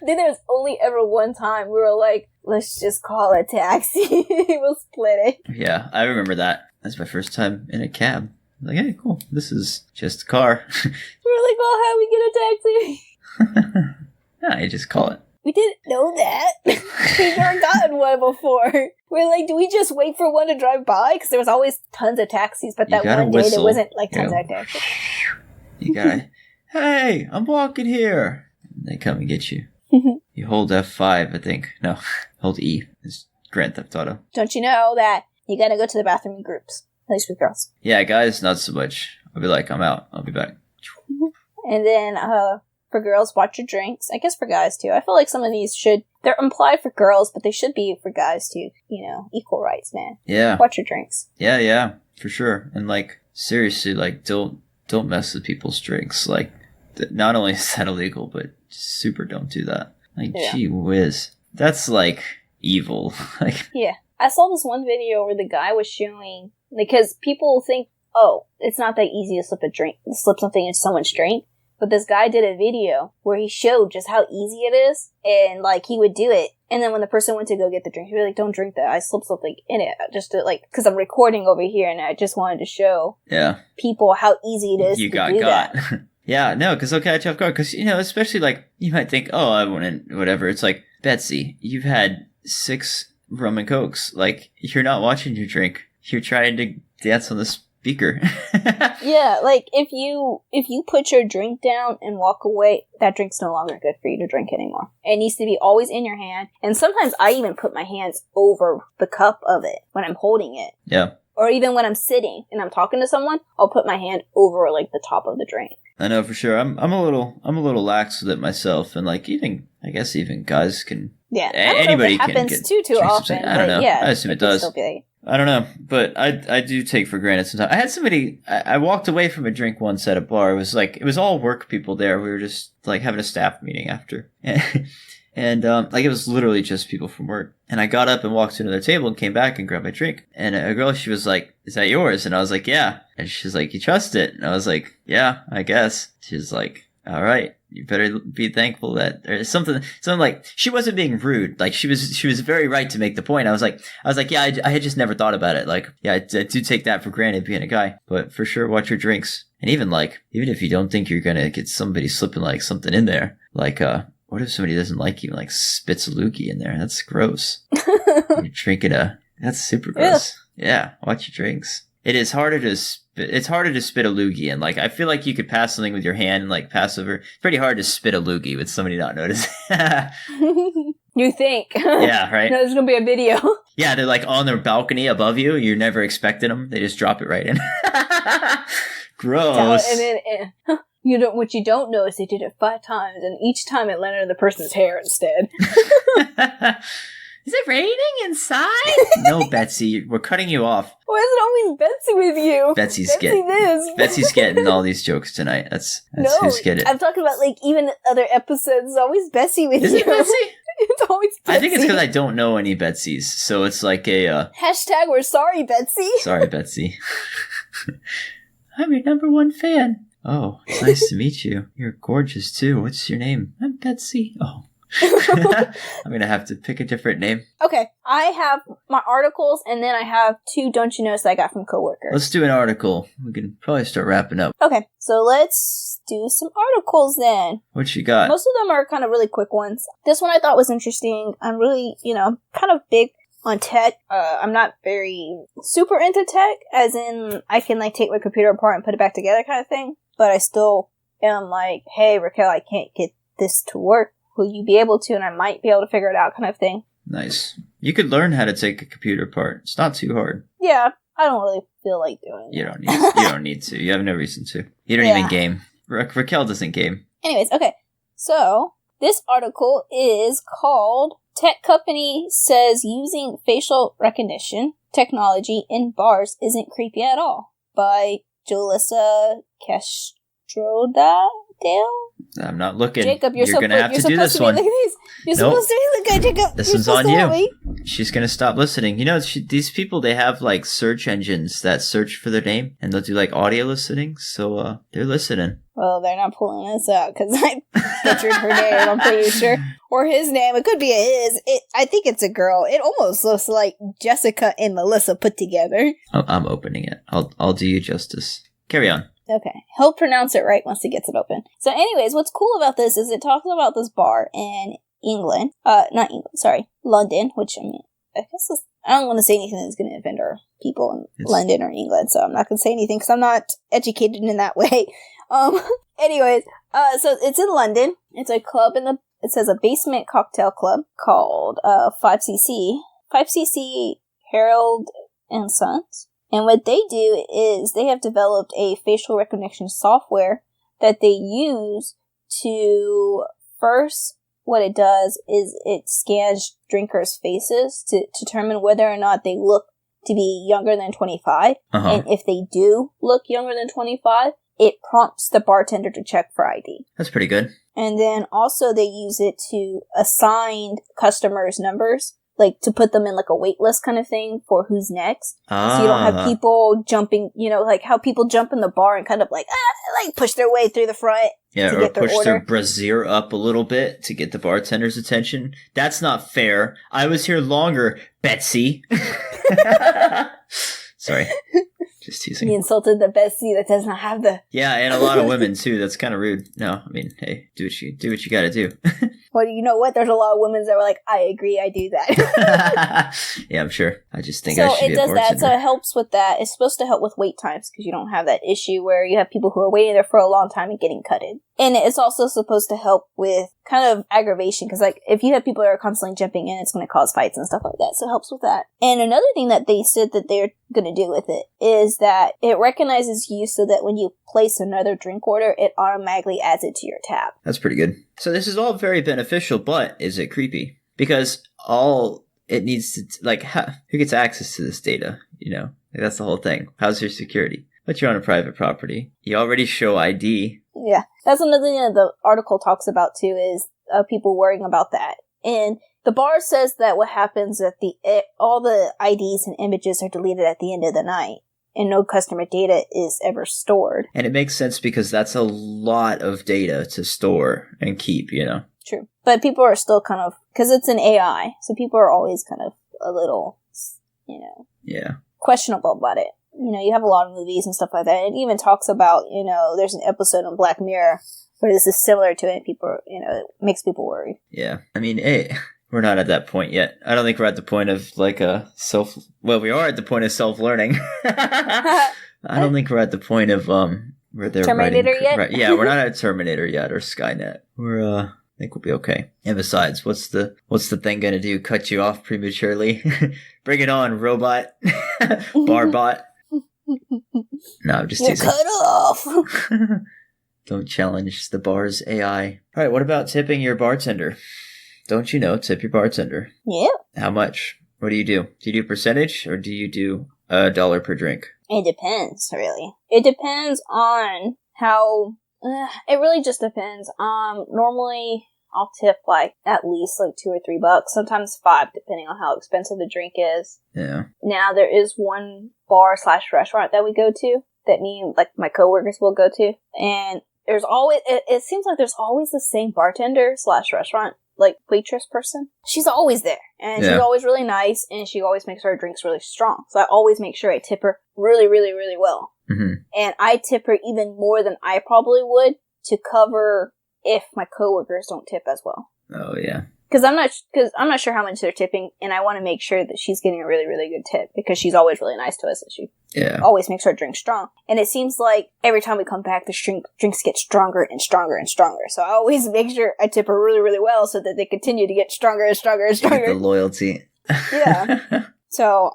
Then there's only ever one time we were like, let's just call a taxi. We'll split it. Yeah, I remember that. That's my first time in a cab. I was like, hey, cool. This is just a car. We were like, oh, how do we get a taxi? No, you just call it. We didn't know that. We've never gotten one before. We're like, do we just wait for one to drive by? Because there was always tons of taxis, but that one day there wasn't tons of taxis. You gotta, hey, I'm walking here. And they come and get you. You hold F5, I think. No, hold E. It's Grand Theft Auto. Don't you know that you gotta go to the bathroom in groups? At least with girls. Yeah, guys, not so much. I'll be like, I'm out. I'll be back. And then, for girls, watch your drinks. I guess for guys, too. I feel like some of these they're implied for girls, but they should be for guys, too. You know, equal rights, man. Yeah. Watch your drinks. Yeah, for sure. And, like, seriously, like, don't mess with people's drinks. Like, not only is that illegal, but super don't do that. Like, gee whiz. That's, like, evil. Like, yeah. I saw this one video where the guy was showing, because people think, oh, it's not that easy to slip something into someone's drink. But this guy did a video where he showed just how easy it is, and, like, he would do it. And then when the person went to go get the drink, he'd be like, don't drink that. I slipped something in it. Just to, like, because I'm recording over here, and I just wanted to show people how easy it is to do that. Yeah, no, because they'll catch you off guard. Because, you know, especially, like, you might think, oh, I wouldn't, whatever. It's like, Betsy, you've had 6 rum and cokes. Like, you're not watching your drink. You're trying to dance on the speaker. Yeah, like, if you put your drink down and walk away, that drink's no longer good for you to drink anymore. It needs to be always in your hand. And sometimes I even put my hands over the cup of it when I'm holding it. Yeah. Or even when I'm sitting and I'm talking to someone, I'll put my hand over, like, the top of the drink. I know for sure. I'm a little lax with it myself, and like even guys can. Yeah, anybody can. It happens too often. I don't know. Yeah, I assume it does. I don't know, but I do take for granted sometimes. I had somebody. I walked away from a drink once at a bar. It was all work people there. We were just like having a staff meeting after, and like it was literally just people from work. And I got up and walked to another table and came back and grabbed my drink. And a girl, she was like, "Is that yours?" And I was like, "Yeah." And she's like, "You trust it?" And I was like, "Yeah, I guess." She's like, "All right, you better be thankful that there's something like," she wasn't being rude. Like she was very right to make the point. I was like, yeah, I had just never thought about it. Like, yeah, I do take that for granted being a guy, but for sure, watch your drinks. And even if you don't think you're gonna get somebody slipping like something in there, like, what if somebody doesn't like you and like spits a loogie in there? That's gross. You're drinking that's super gross. Yeah, watch your drinks. It's harder to spit a loogie, and like I feel like you could pass something with your hand and like pass over. It's pretty hard to spit a loogie with somebody not noticing. You think? Yeah, right. No, there's gonna be a video. Yeah, they're like on their balcony above you. You're never expecting them. They just drop it right in. Gross. And then what you don't know is they did it 5 times, and each time it landed in the person's hair instead. Is it raining inside? No, Betsy, we're cutting you off. Why is it always Betsy with you? Betsy's getting all these jokes tonight. That's who's getting it. I'm talking about like even other episodes. It's always Betsy with Is you. Is it Betsy? It's always Betsy. I think it's because I don't know any Betsy's, so it's like a hashtag we're sorry, Betsy. Sorry, Betsy. I'm your #1 fan. Oh, it's nice to meet you. You're gorgeous too. What's your name? I'm Betsy. Oh. I'm gonna have to pick a different name. Okay, I have my articles, and then I have 2 don't you knows that I got from coworkers. Let's do an article. We can probably start wrapping up. Okay, so let's do some articles then. What you got? Most of them are kind of really quick ones. This one I thought was interesting. I'm really, kind of big on tech. I'm not very super into tech, as in I can like take my computer apart and put it back together kind of thing. But I still am like, hey, Raquel, I can't get this to work. Will you be able to? And I might be able to figure it out kind of thing. Nice. You could learn how to take a computer apart. It's not too hard. Yeah, I don't really feel like doing it. You don't need to. You have no reason to. You don't even game. Raquel doesn't game. Anyways, okay. So, this article is called Tech Company Says Using Facial Recognition Technology in Bars Isn't Creepy at All by Julissa Castrodale? I'm not looking. Jacob, you're going to have to do this one. You're supposed to be looking, Jacob. This one's on you. She's going to stop listening. These people, they have like search engines that search for their name, and they'll do like audio listening. So they're listening. Well, they're not pulling us out because I butchered her name, I'm pretty sure. Or his name. It could be his. I think it's a girl. It almost looks like Jessica and Melissa put together. I'm opening it. I'll do you justice. Carry on. Okay. He'll pronounce it right once he gets it open. So anyways, what's cool about this is it talks about this bar in England. Not England, sorry. London, which, I guess I don't want to say anything that's going to offend our people in London or England, so I'm not going to say anything because I'm not educated in that way. Anyways, so it's in London. It's a club it says a basement cocktail club called 5cc. 5cc Harold and Sons. And what they do is they have developed a facial recognition software that they use to first, what it does is it scans drinkers' faces to determine whether or not they look to be younger than 25. And if they do look younger than 25, it prompts the bartender to check for ID. That's pretty good. And then also they use it to assign customers numbers, like to put them in like a wait list kind of thing for who's next. So you don't have people jumping, like how people jump in the bar and kind of like push their way through the front. Yeah, or push their brassiere up a little bit to get the bartender's attention. That's not fair. I was here longer, Betsy. Sorry. Just teasing. He insulted the Betsy that does not have the... Yeah, and a lot of women, too. That's kind of rude. No, I mean, hey, do what you gotta do. Well, you know what? There's a lot of women that were like, I agree, I do that. Yeah, I'm sure. I just think I should be a bartender. So it does that, so it helps with that. It's supposed to help with wait times, because you don't have that issue where you have people who are waiting there for a long time and getting cutted. And it's also supposed to help with kind of aggravation, because like, if you have people that are constantly jumping in, it's going to cause fights and stuff like that, so it helps with that. And another thing that they said that they're going to do with it is that it recognizes you so that when you place another drink order, it automatically adds it to your tab. That's pretty good. So this is all very beneficial, but is it creepy? Because all it needs to, like, who gets access to this data? Like, that's the whole thing. How's your security? But you're on a private property. You already show ID. Yeah. That's another thing that the article talks about, too, is people worrying about that. And the bar says that what happens is that all the IDs and images are deleted at the end of the night, and no customer data is ever stored. And it makes sense because that's a lot of data to store and keep, True. But people are still kind of, because it's an AI, so people are always kind of a little, yeah, questionable about it. You have a lot of movies and stuff like that. It even talks about, there's an episode on Black Mirror where this is similar to it, and people, it makes people worried. Yeah. I mean, we're not at that point yet. I don't think we're at the point of like we are at the point of self-learning. I don't think we're at the point of where they're Terminator yet? Yeah, we're not at Terminator yet or Skynet. I think we'll be okay. And besides, what's the thing gonna do? Cut you off prematurely? Bring it on, robot. Barbot. No, I'm just teasing. Cut off. Don't challenge the bar's AI. All right, what about tipping your bartender? Don't you know, tip your bartender. Yeah. How much? What do you do? Do you do percentage or do you do $1 per drink? It depends, really. It depends on how... it really just depends. Normally, I'll tip at least $2 or $3. Sometimes $5, depending on how expensive the drink is. Yeah. Now, there is one bar/restaurant that we go to that my coworkers will go to. And there's always... It seems like there's always the same bartender/restaurant waitress person. She's always there, and she's always really nice, and she always makes our drinks really strong. So I always make sure I tip her really, really, really well. Mm-hmm. And I tip her even more than I probably would to cover if my coworkers don't tip as well. Oh yeah. Because I'm not sure how much they're tipping, and I want to make sure that she's getting a really, really good tip because she's always really nice to us, and she always makes our drink strong. And it seems like every time we come back, the drinks get stronger and stronger and stronger. So I always make sure I tip her really, really well so that they continue to get stronger and stronger and stronger. The loyalty. Yeah. So,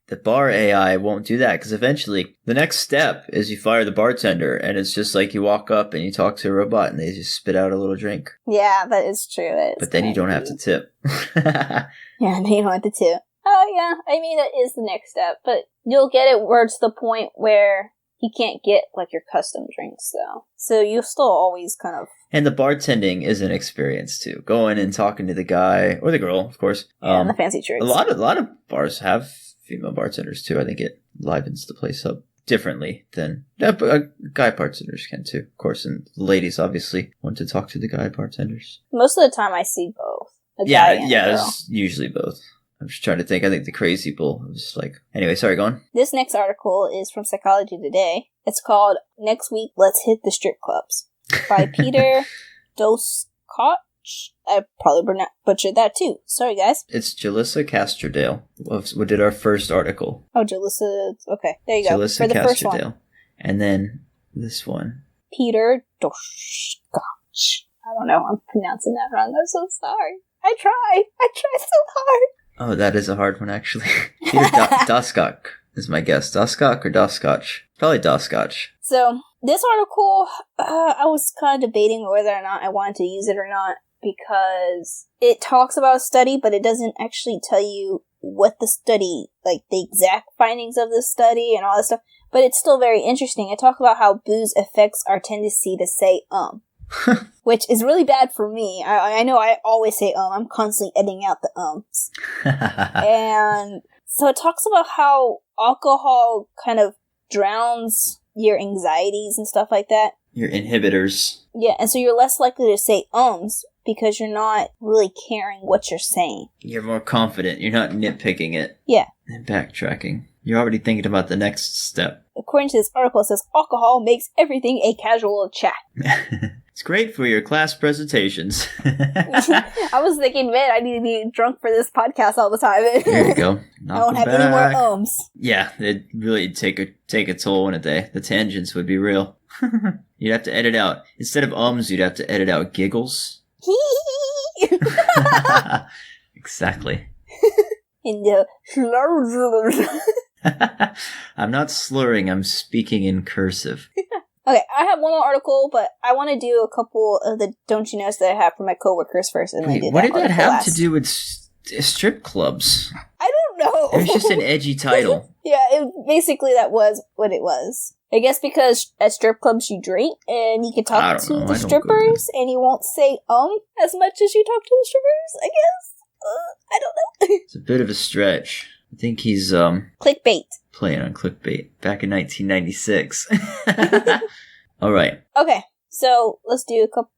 the bar AI won't do that because eventually the next step is you fire the bartender and it's just like you walk up and you talk to a robot and they just spit out a little drink. Yeah, that is true. But then you don't have to tip. Yeah, then you don't have to tip. Oh yeah, I mean that is the next step, but you'll get it where it's the point where you can't get your custom drinks though. So you'll still always kind of... And the bartending is an experience too. Going and talking to the guy or the girl, of course. Yeah, and the fancy drinks. A lot of bars have female bartenders too. I think it livens the place up differently than guy bartenders can too, of course. And ladies obviously want to talk to the guy bartenders. Most of the time, I see both. It's usually both. I'm just trying to think. I think the crazy bull was anyway. Sorry, go on. This next article is from Psychology Today. It's called "Next Week, Let's Hit the Strip Clubs" by Peter Doskotch. I probably butchered that too. Sorry, guys. It's Jalissa Castrodale. What did our first article? Oh, Jalissa. Okay, there you go. Jalissa for the Castrodale. first one. And then this one. Peter Doskotch. I don't know. I'm pronouncing that wrong. I'm so sorry. I tried so hard. Oh, that is a hard one, actually. Peter Doskotch. is my guess. Doskok or Doskotch? Probably Doskotch. So, this article, I was kind of debating whether or not I wanted to use it or not, because it talks about a study, but it doesn't actually tell you what the study, like the exact findings of the study and all that stuff, but it's still very interesting. It talks about how booze affects our tendency to say, which is really bad for me. I know I always say, I'm constantly editing out the ums. And so it talks about how alcohol kind of drowns your anxieties and stuff like that. Your inhibitors. Yeah, and so you're less likely to say ums because you're not really caring what you're saying. You're more confident. You're not nitpicking it. Yeah. And backtracking. You're already thinking about the next step. According to this article, it says alcohol makes everything a casual chat. It's great for your class presentations. I was thinking, man, I need to be drunk for this podcast all the time. There you go. I don't have any more ums. Yeah, it'd really take a toll in a day. The tangents would be real. You'd have to edit out. Instead of ums, you'd have to edit out giggles. Exactly. In the I'm not slurring, I'm speaking in cursive. Okay, I have one more article, but I want to do a couple of the don't you knows that I have for my coworkers first. And wait, what did that have to do with strip clubs? I don't know. It was just an edgy title. Yeah, basically that was what it was. I guess because at strip clubs you drink and you can talk to the strippers and you won't say as much as you talk to the strippers, I guess. I don't know. It's a bit of a stretch. I think he's clickbait. Playing on clickbait back in 1996. All right. Okay, so let's do a couple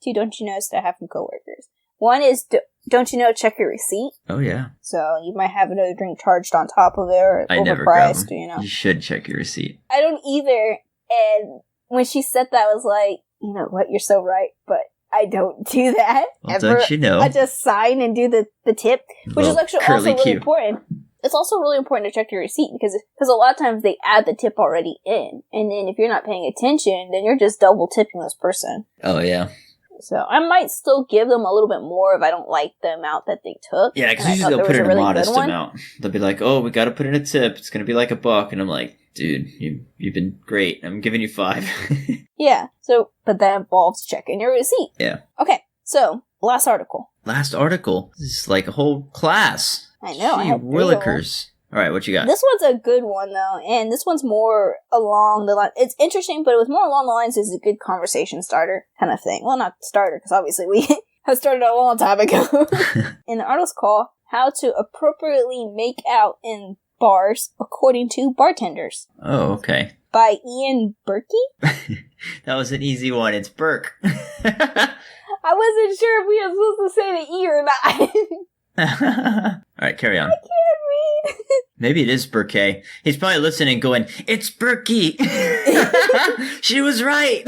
two don't you knows that I have from coworkers. One is don't you know check your receipt. Oh yeah. So you might have another drink charged on top of it or I never grab them. You know. You should check your receipt. I don't either. And when she said that, I was like, you know what, you're so right, but I don't do that. Well, ever. Don't you know? I just sign and do the tip, which is actually also really important. It's also really important to check your receipt because a lot of times they add the tip already in, and then if you're not paying attention, then you're just double tipping this person. Oh yeah. So I might still give them a little bit more if I don't like the amount that they took. Yeah, because usually they'll put in a modest amount. They'll be like, "Oh, we got to put in a tip. It's going to be like $1," and I'm like, "Dude, you've been great. I'm giving you $5." Yeah. So, but that involves checking your receipt. Yeah. Okay. So last article. Last article. This is like a whole class. I know. Gee willikers. All right, what you got? This one's a good one, though, and this one's more along the line. It's interesting, but it was more along the lines as a good conversation starter kind of thing. Well, not starter, because obviously we have started a long time ago. And the article's called How to Appropriately Make Out in Bars According to Bartenders. Oh, okay. By Ian Berkey? That was an easy one. It's Burke. I wasn't sure if we were supposed to say the E or not. All right, carry on. I can't read. Maybe it is Burke. He's probably listening going, "It's Berkey." She was right.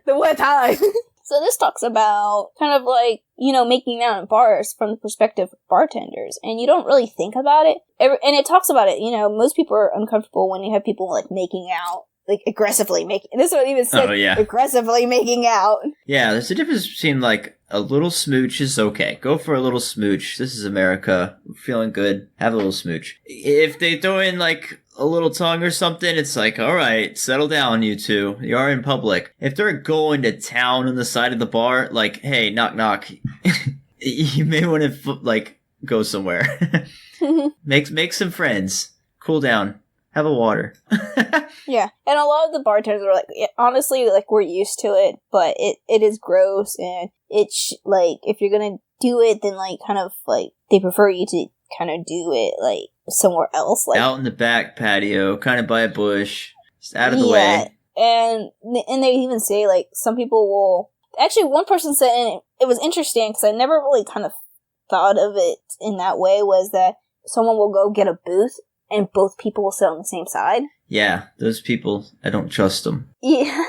The one time. So this talks about kind of like, you know, making out in bars from the perspective of bartenders. And you don't really think about it. And it talks about it, you know, most people are uncomfortable when you have people like making out. Like, aggressively making... This one even said, aggressively making out. Yeah, there's a difference between, like, a little smooch is okay. Go for a little smooch. This is America. We're feeling good. Have a little smooch. If they throw in, like, a little tongue or something, it's like, all right, settle down, you two. You are in public. If they're going to town on the side of the bar, like, hey, knock, knock. You may want to, like, go somewhere. Make some friends. Cool down. Have a water. Yeah, and a lot of the bartenders are like, honestly, like, we're used to it, but it is gross, and it's, like, if you're gonna do it, then, like, kind of, like, they prefer you to kind of do it, like, somewhere else. Like out in the back patio, kind of by a bush, just out of the way. And they even say, like, some people will... Actually, one person said, and it was interesting, because I never really kind of thought of it in that way, was that someone will go get a booth, and both people will sit on the same side. Yeah, those people, I don't trust them. Yeah.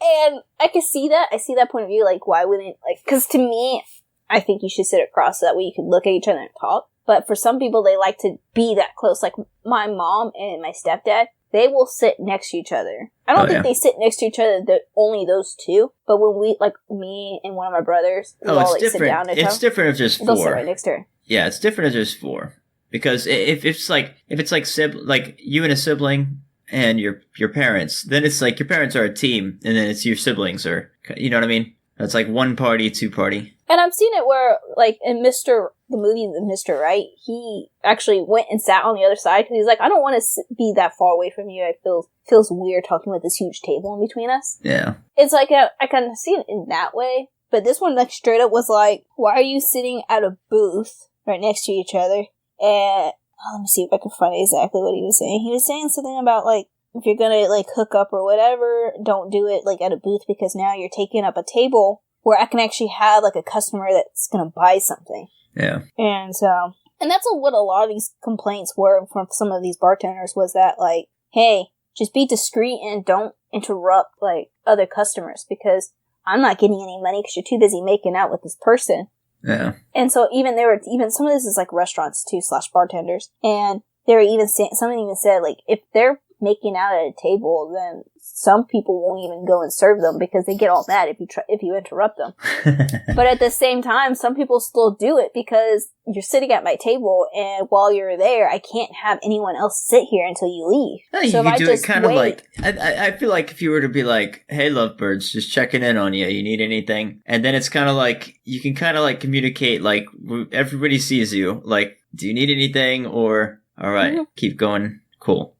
And I can see that. I see that point of view. Like, why wouldn't, like, because to me, I think you should sit across so that way you can look at each other and talk. But for some people, they like to be that close. Like, my mom and my stepdad, they will sit next to each other. I don't think they sit next to each other, only those two. But when we, like, me and one of my brothers, we all, like, sit down and talk. It's different if there's 4. They'll sit right next to her. Yeah, it's different if there's 4. Because if it's like like you and a sibling and your parents, then it's like your parents are a team, and then it's your siblings, or you know what I mean? It's like one party, two party. And I've seen it where, like, in the movie Mr. Right, he actually went and sat on the other side because he's like, I don't want to be that far away from you. It feels weird talking with this huge table in between us. Yeah. It's like, I can see it in that way. But this one, like, straight up was like, why are you sitting at a booth right next to each other? And let me see if I can find exactly what he was saying. He was saying something about, like, if you're gonna, like, hook up or whatever, don't do it, like, at a booth because now you're taking up a table where I can actually have, like, a customer that's gonna buy something. Yeah. And that's what a lot of these complaints were from some of these bartenders, was that, like, hey, just be discreet and don't interrupt, like, other customers because I'm not getting any money because you're too busy making out with this person. Yeah. And so even some of this is, like, restaurants too, / bartenders. And they were even saying, someone even said, like, if they're making out at a table, then some people won't even go and serve them because they get all mad if you interrupt them. But at the same time, some people still do it because you're sitting at my table, and while you're there, I can't have anyone else sit here until you leave. No, so you could do it kind of like, wait, I feel like if you were to be like, hey, lovebirds, just checking in on you. You need anything? And then it's kind of like, you can kind of like communicate, like, everybody sees you. Like, do you need anything? Or, all right, keep going. Cool.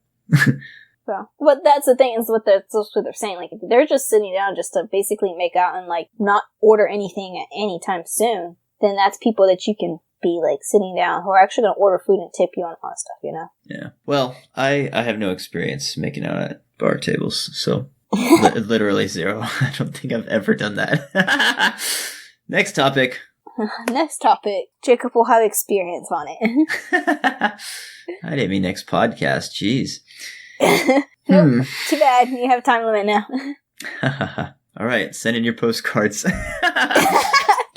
So, but that's the thing, is what they're saying. Like, if they're just sitting down just to basically make out and, like, not order anything at any time soon, then that's people that you can be, like, sitting down who are actually going to order food and tip you on all that stuff, you know? Yeah. Well, I have no experience making out at bar tables, so literally zero. I don't think I've ever done that. Next topic. Next topic. Jacob will have experience on it. I didn't mean next podcast. Jeez. Nope. Too bad. You have a time limit now. All right. Send in your postcards.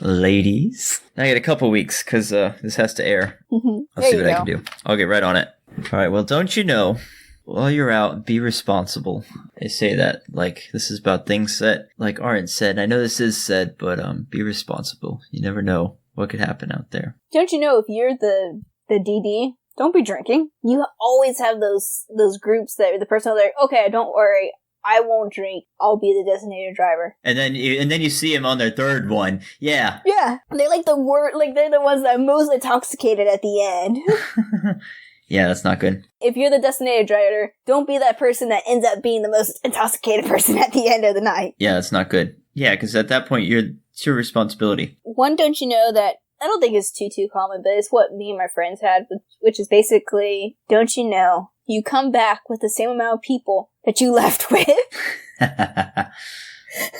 Ladies. I get a couple weeks because this has to air. I'll see what I can do. I'll get right on it. All right. Well, don't you know, while you're out, be responsible. I say that like this is about things that like aren't said. I know this is said, but be responsible. You never know what could happen out there. Don't you know, if you're the DD, don't be drinking. You always have those groups that the person will be like, okay, don't worry, I won't drink. I'll be the designated driver. And then you see him on their third one. Yeah. Yeah. They're like they're the ones that are most intoxicated at the end. Yeah, that's not good. If you're the designated driver, don't be that person that ends up being the most intoxicated person at the end of the night. Yeah, that's not good. Yeah, because at that point, it's your responsibility. One, don't you know that, I don't think it's too common, but it's what me and my friends had, which is basically, don't you know, you come back with the same amount of people that you left with.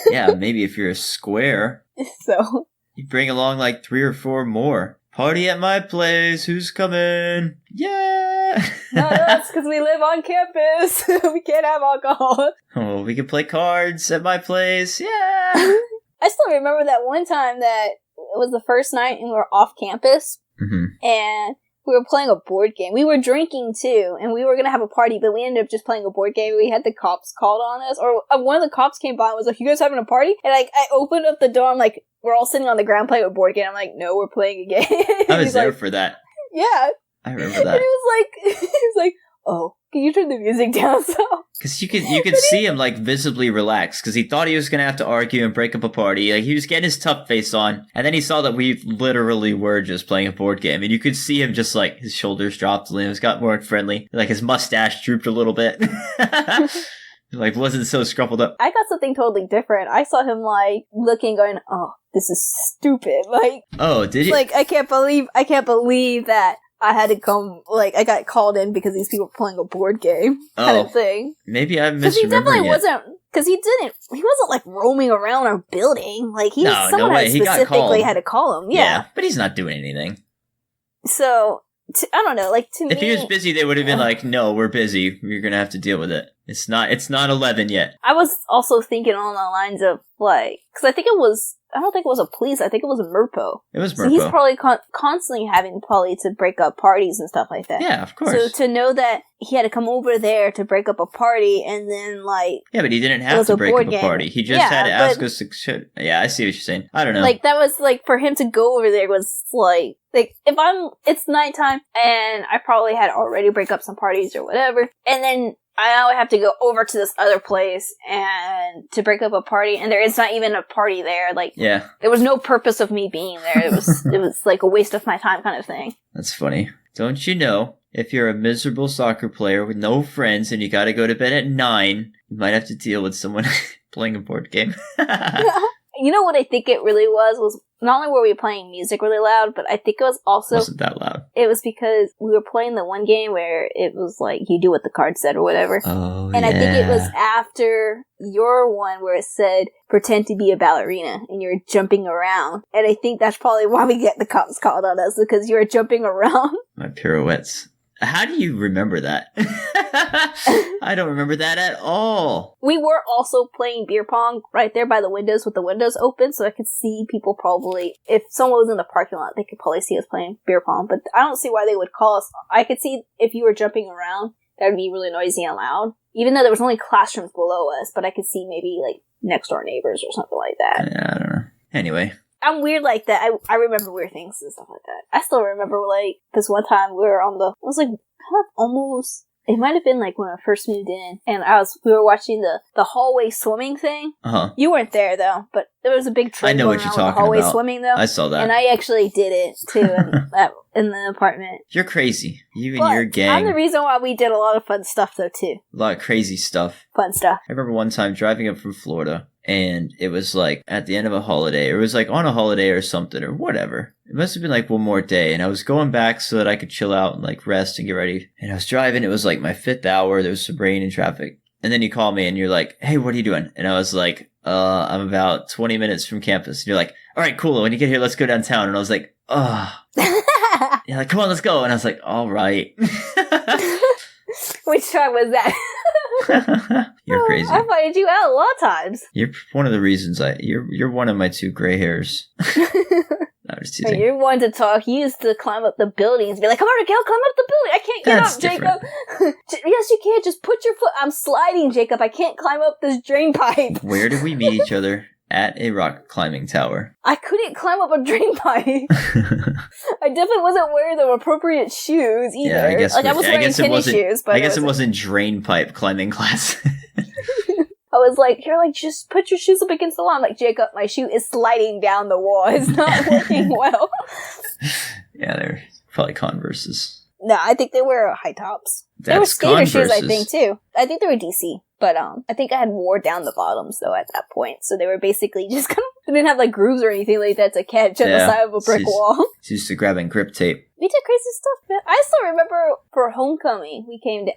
Yeah, maybe if you're a square. So. You bring along like 3 or 4 more. Party at my place, who's coming? Yeah! No, that's because we live on campus. We can't have alcohol. Oh, we can play cards at my place, yeah! I still remember that one time that it was the first night and we were off campus, and we were playing a board game. We were drinking too, and we were going to have a party, but we ended up just playing a board game. We had the cops called on us, or one of the cops came by and was like, you guys having a party? And like, I opened up the door, I'm like, we're all sitting on the ground playing a board game. I'm like, no, we're playing a game. I was there for that. Yeah. I remember that. And it was like, oh, can you turn the music down so? Because you could see him like visibly relaxed because he thought he was gonna have to argue and break up a party. Like he was getting his tough face on, and then he saw that we literally were just playing a board game, and you could see him just like his shoulders dropped, and he got more friendly. Like his mustache drooped a little bit. Like wasn't so scruffled up. I got something totally different. I saw him like looking, going, "Oh, this is stupid." Like, oh, did you? Like I can't believe that I had to come. Like I got called in because these people were playing a board game kind of thing. Maybe I misremembered. Because he definitely wasn't. Because he wasn't like roaming around our building. Like someone had specifically had to call him. Yeah, but he's not doing anything. So. I don't know, like, to me... If he was busy, they would have been like, no, we're busy. You're gonna have to deal with it. It's not 11 yet. I was also thinking along the lines of, like... Because I think it was I don't think it was a police. I think it was a Merpo. It was Merpo. So he's probably constantly having probably to break up parties and stuff like that. Yeah, of course. So to know that he had to come over there to break up a party and then like... Yeah, but he didn't have to break up a party. He just had to ask us to... Yeah, I see what you're saying. I don't know. Like, that was like, for him to go over there was like... Like, it's nighttime, and I probably had already break up some parties or whatever, and then I now have to go over to this other place and to break up a party, and there is not even a party there. Like, yeah, there was no purpose of me being there. It was like a waste of my time kind of thing. That's funny. Don't you know, if you're a miserable soccer player with no friends and you gotta go to bed at 9, you might have to deal with someone playing a board game. You know what I think it really was not only were we playing music really loud, but I think it was also... Wasn't that loud. It was because we were playing the one game where it was like, you do what the card said or whatever. Oh, and I think it was after your one where it said, pretend to be a ballerina, and you're jumping around. And I think that's probably why we get the cops called on us, because you were jumping around. My pirouettes. How do you remember that? I don't remember that at all. We were also playing beer pong right there by the windows with the windows open, so I could see people probably, if someone was in the parking lot, they could probably see us playing beer pong, but I don't see why they would call us. I could see if you were jumping around, that would be really noisy and loud, even though there was only classrooms below us, but I could see maybe like next door neighbors or something like that. Yeah, I don't know. Anyway. I'm weird like that. I remember weird things and stuff like that. I still remember, like, this one time we were on it was like, kind of almost, it might have been like when I first moved in, and we were watching the hallway swimming thing. Uh-huh. You weren't there, though, but there was a big trend I know going what you're around talking with the hallway about. Swimming, though. I saw that. And I actually did it, too, in the apartment. You're crazy. You and But your gang. I'm the reason why we did a lot of fun stuff, though, too. A lot of crazy stuff. Fun stuff. I remember one time driving up from Florida, and it was like at the end of a holiday, or it was like on a holiday or something, or whatever. It must have been like one more day, and I was going back so that I could chill out and like rest and get ready. And I was driving, it was like my 5th hour, there was some rain and traffic. And then you call me and you're like, hey, what are you doing? And I was like, I'm about 20 minutes from campus. And you're like, all right, cool. When you get here, let's go downtown. And I was like, you're like, come on, let's go. And I was like, all right. Which time was that? You're crazy. I invited you out a lot of times. You're one of the reasons you're one of my 2 gray hairs. No, just teasing. You're one to talk. You used to climb up the buildings and be like, come on, Raquel, climb up the building. I can't get That's up, different. Jacob. Yes, you can. Just put your foot. I'm sliding, Jacob. I can't climb up this drain pipe. Where did we meet each other? At a rock climbing tower. I couldn't climb up a drain pipe. I definitely wasn't wearing the appropriate shoes either. Yeah, I guess. I was wearing tennis shoes, but I guess it wasn't drain pipe climbing class. I was like, you're like, just put your shoes up against the wall. I'm like, Jacob, my shoe is sliding down the wall. It's not working well. Yeah, they're probably Converses. No, I think they were high tops. They were That's skater shoes, I Converses. think, too. I think they were DC. But I think I had wore down the bottoms, though, at that point. So they were basically just kind of... They didn't have, like, grooves or anything like that to catch on the side of a brick wall. She's used to grabbing grip tape. We did crazy stuff, man. I still remember for homecoming,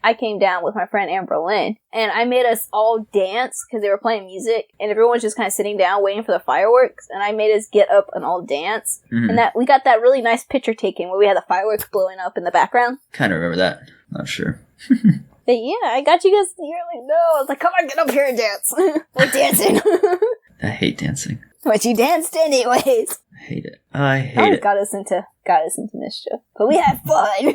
I came down with my friend Amber Lynn, and I made us all dance because they were playing music, and everyone was just kind of sitting down waiting for the fireworks, and I made us get up and all dance. Mm-hmm. And we got that really nice picture taken where we had the fireworks blowing up in the background. Kind of remember that. Not sure. But yeah, I got you guys. You're like, no. I was like, come on, get up here and dance. We're dancing. I hate dancing. But you danced anyways. I hate it. I hate it. Got us into mischief, but we had fun.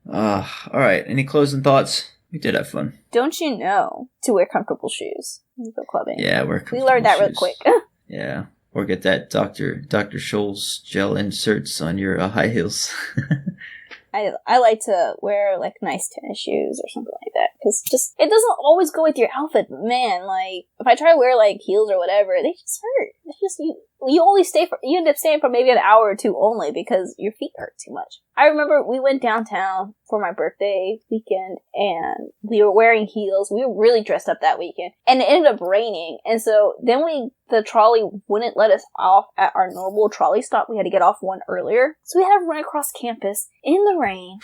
Alright, any closing thoughts? We did have fun. Don't you know to wear comfortable shoes when you go clubbing? Yeah, we learned that real quick. Yeah, or get that Dr. Scholl's gel inserts on your high heels. I like to wear like nice tennis shoes or something like that because just it doesn't always go with your outfit. Man, like if I try to wear like heels or whatever, they just hurt. It's just you only you end up staying for maybe an hour or two only because your feet hurt too much. I remember we went downtown for my birthday weekend and we were wearing heels. We were really dressed up that weekend and it ended up raining. And so then the trolley wouldn't let us off at our normal trolley stop. We had to get off one earlier. So we had to run across campus in the rain.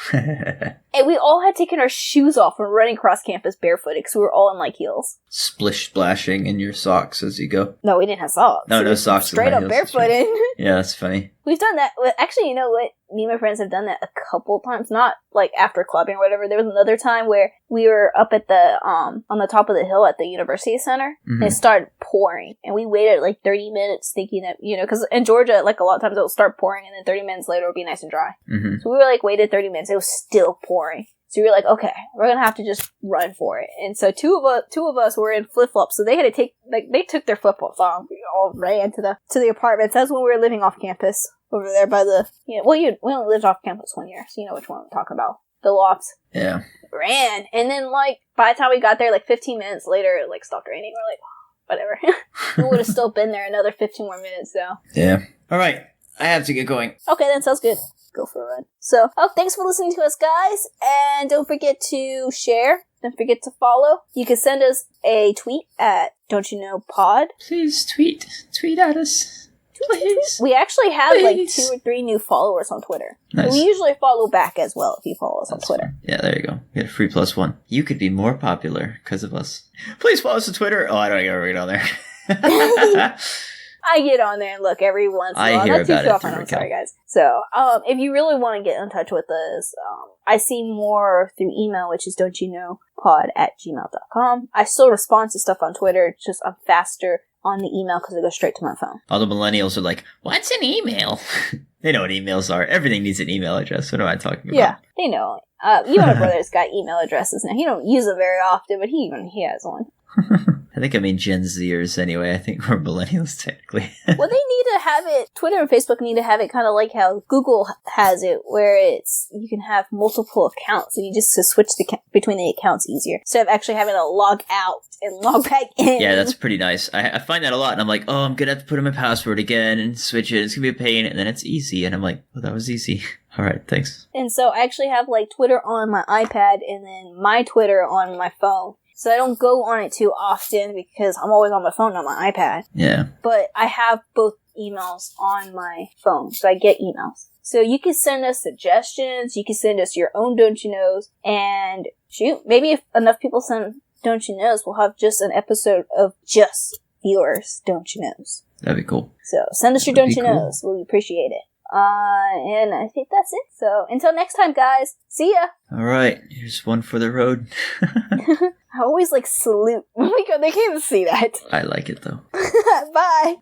And we all had taken our shoes off and running across campus barefooted because we were all in like heels. Splish splashing in your socks as you go. No, we didn't have socks. No socks. Straight up barefooted. Yeah, that's funny. We've done that. Actually, you know what? Me and my friends have done that a couple times. Not like after clubbing or whatever. There was another time where we were up at the on the top of the hill at the University Center, and it started pouring, and we waited like 30 minutes thinking that, you know, because in Georgia, like a lot of times it'll start pouring, and then 30 minutes later it'll be nice and dry. So we were like waited 30 minutes. It was still pouring. So we were like, okay, we're gonna have to just run for it. And so two of us were in flip flops, so they had to take they took their flip flops off. We all ran to the apartments. That's when we were living off campus over there by the we only lived off campus 1 year, so you know which one I'm talking about. The lofts. Yeah. Ran, and then like by the time we got there, like 15 minutes later, it like stopped raining. We're like, whatever. We would have still been there another 15 more minutes though. Yeah. All right, I have to get going. Okay, then sounds good. Go for a run. So, thanks for listening to us, guys, and don't forget to share. Don't forget to follow. You can send us a tweet at Don't You Know Pod. Please tweet at us. Please. We actually have like 2 or 3 new followers on Twitter. Nice. We usually follow back as well if you follow us on Twitter. Fun. Yeah, there you go. You get a free +1. You could be more popular because of us. Please follow us on Twitter. Oh, I don't gotta read on there. I get on there and look every once in a while. I hear about it. I'm sorry, guys. So, if you really want to get in touch with us, I see more through email, which is don'tyouknowpod@gmail.com. I still respond to stuff on Twitter. It's just I'm faster on the email because it goes straight to my phone. All the millennials are like, what's an email? They know what emails are. Everything needs an email address. What am I talking about? Yeah, they know. Even my brother's got email addresses now. He don't use it very often, but he has one. I think I mean Gen Zers anyway. I think we're millennials technically. Well, they need to have it. Twitter and Facebook need to have it kind of like how Google has it, where you can have multiple accounts and you just switch between the accounts easier instead of actually having to log out and log back in. Yeah, that's pretty nice. I find that a lot, and I'm like, oh, I'm gonna have to put in my password again and switch it. It's gonna be a pain, and then it's easy, and I'm like, oh, that was easy. All right, thanks. And so I actually have like Twitter on my iPad and then my Twitter on my phone. So I don't go on it too often because I'm always on my phone, on my iPad. Yeah. But I have both emails on my phone, so I get emails. So you can send us suggestions, you can send us your own Don't You Knows, and shoot, maybe if enough people send Don't You Knows, we'll have just an episode of just viewers Don't You Knows. That'd be cool. So send us your Don't You Knows. We'll appreciate it. And I think that's it. So until next time, guys, see ya! Alright, here's one for the road. I always salute. Oh my god, they can't even see that. I like it though. Bye!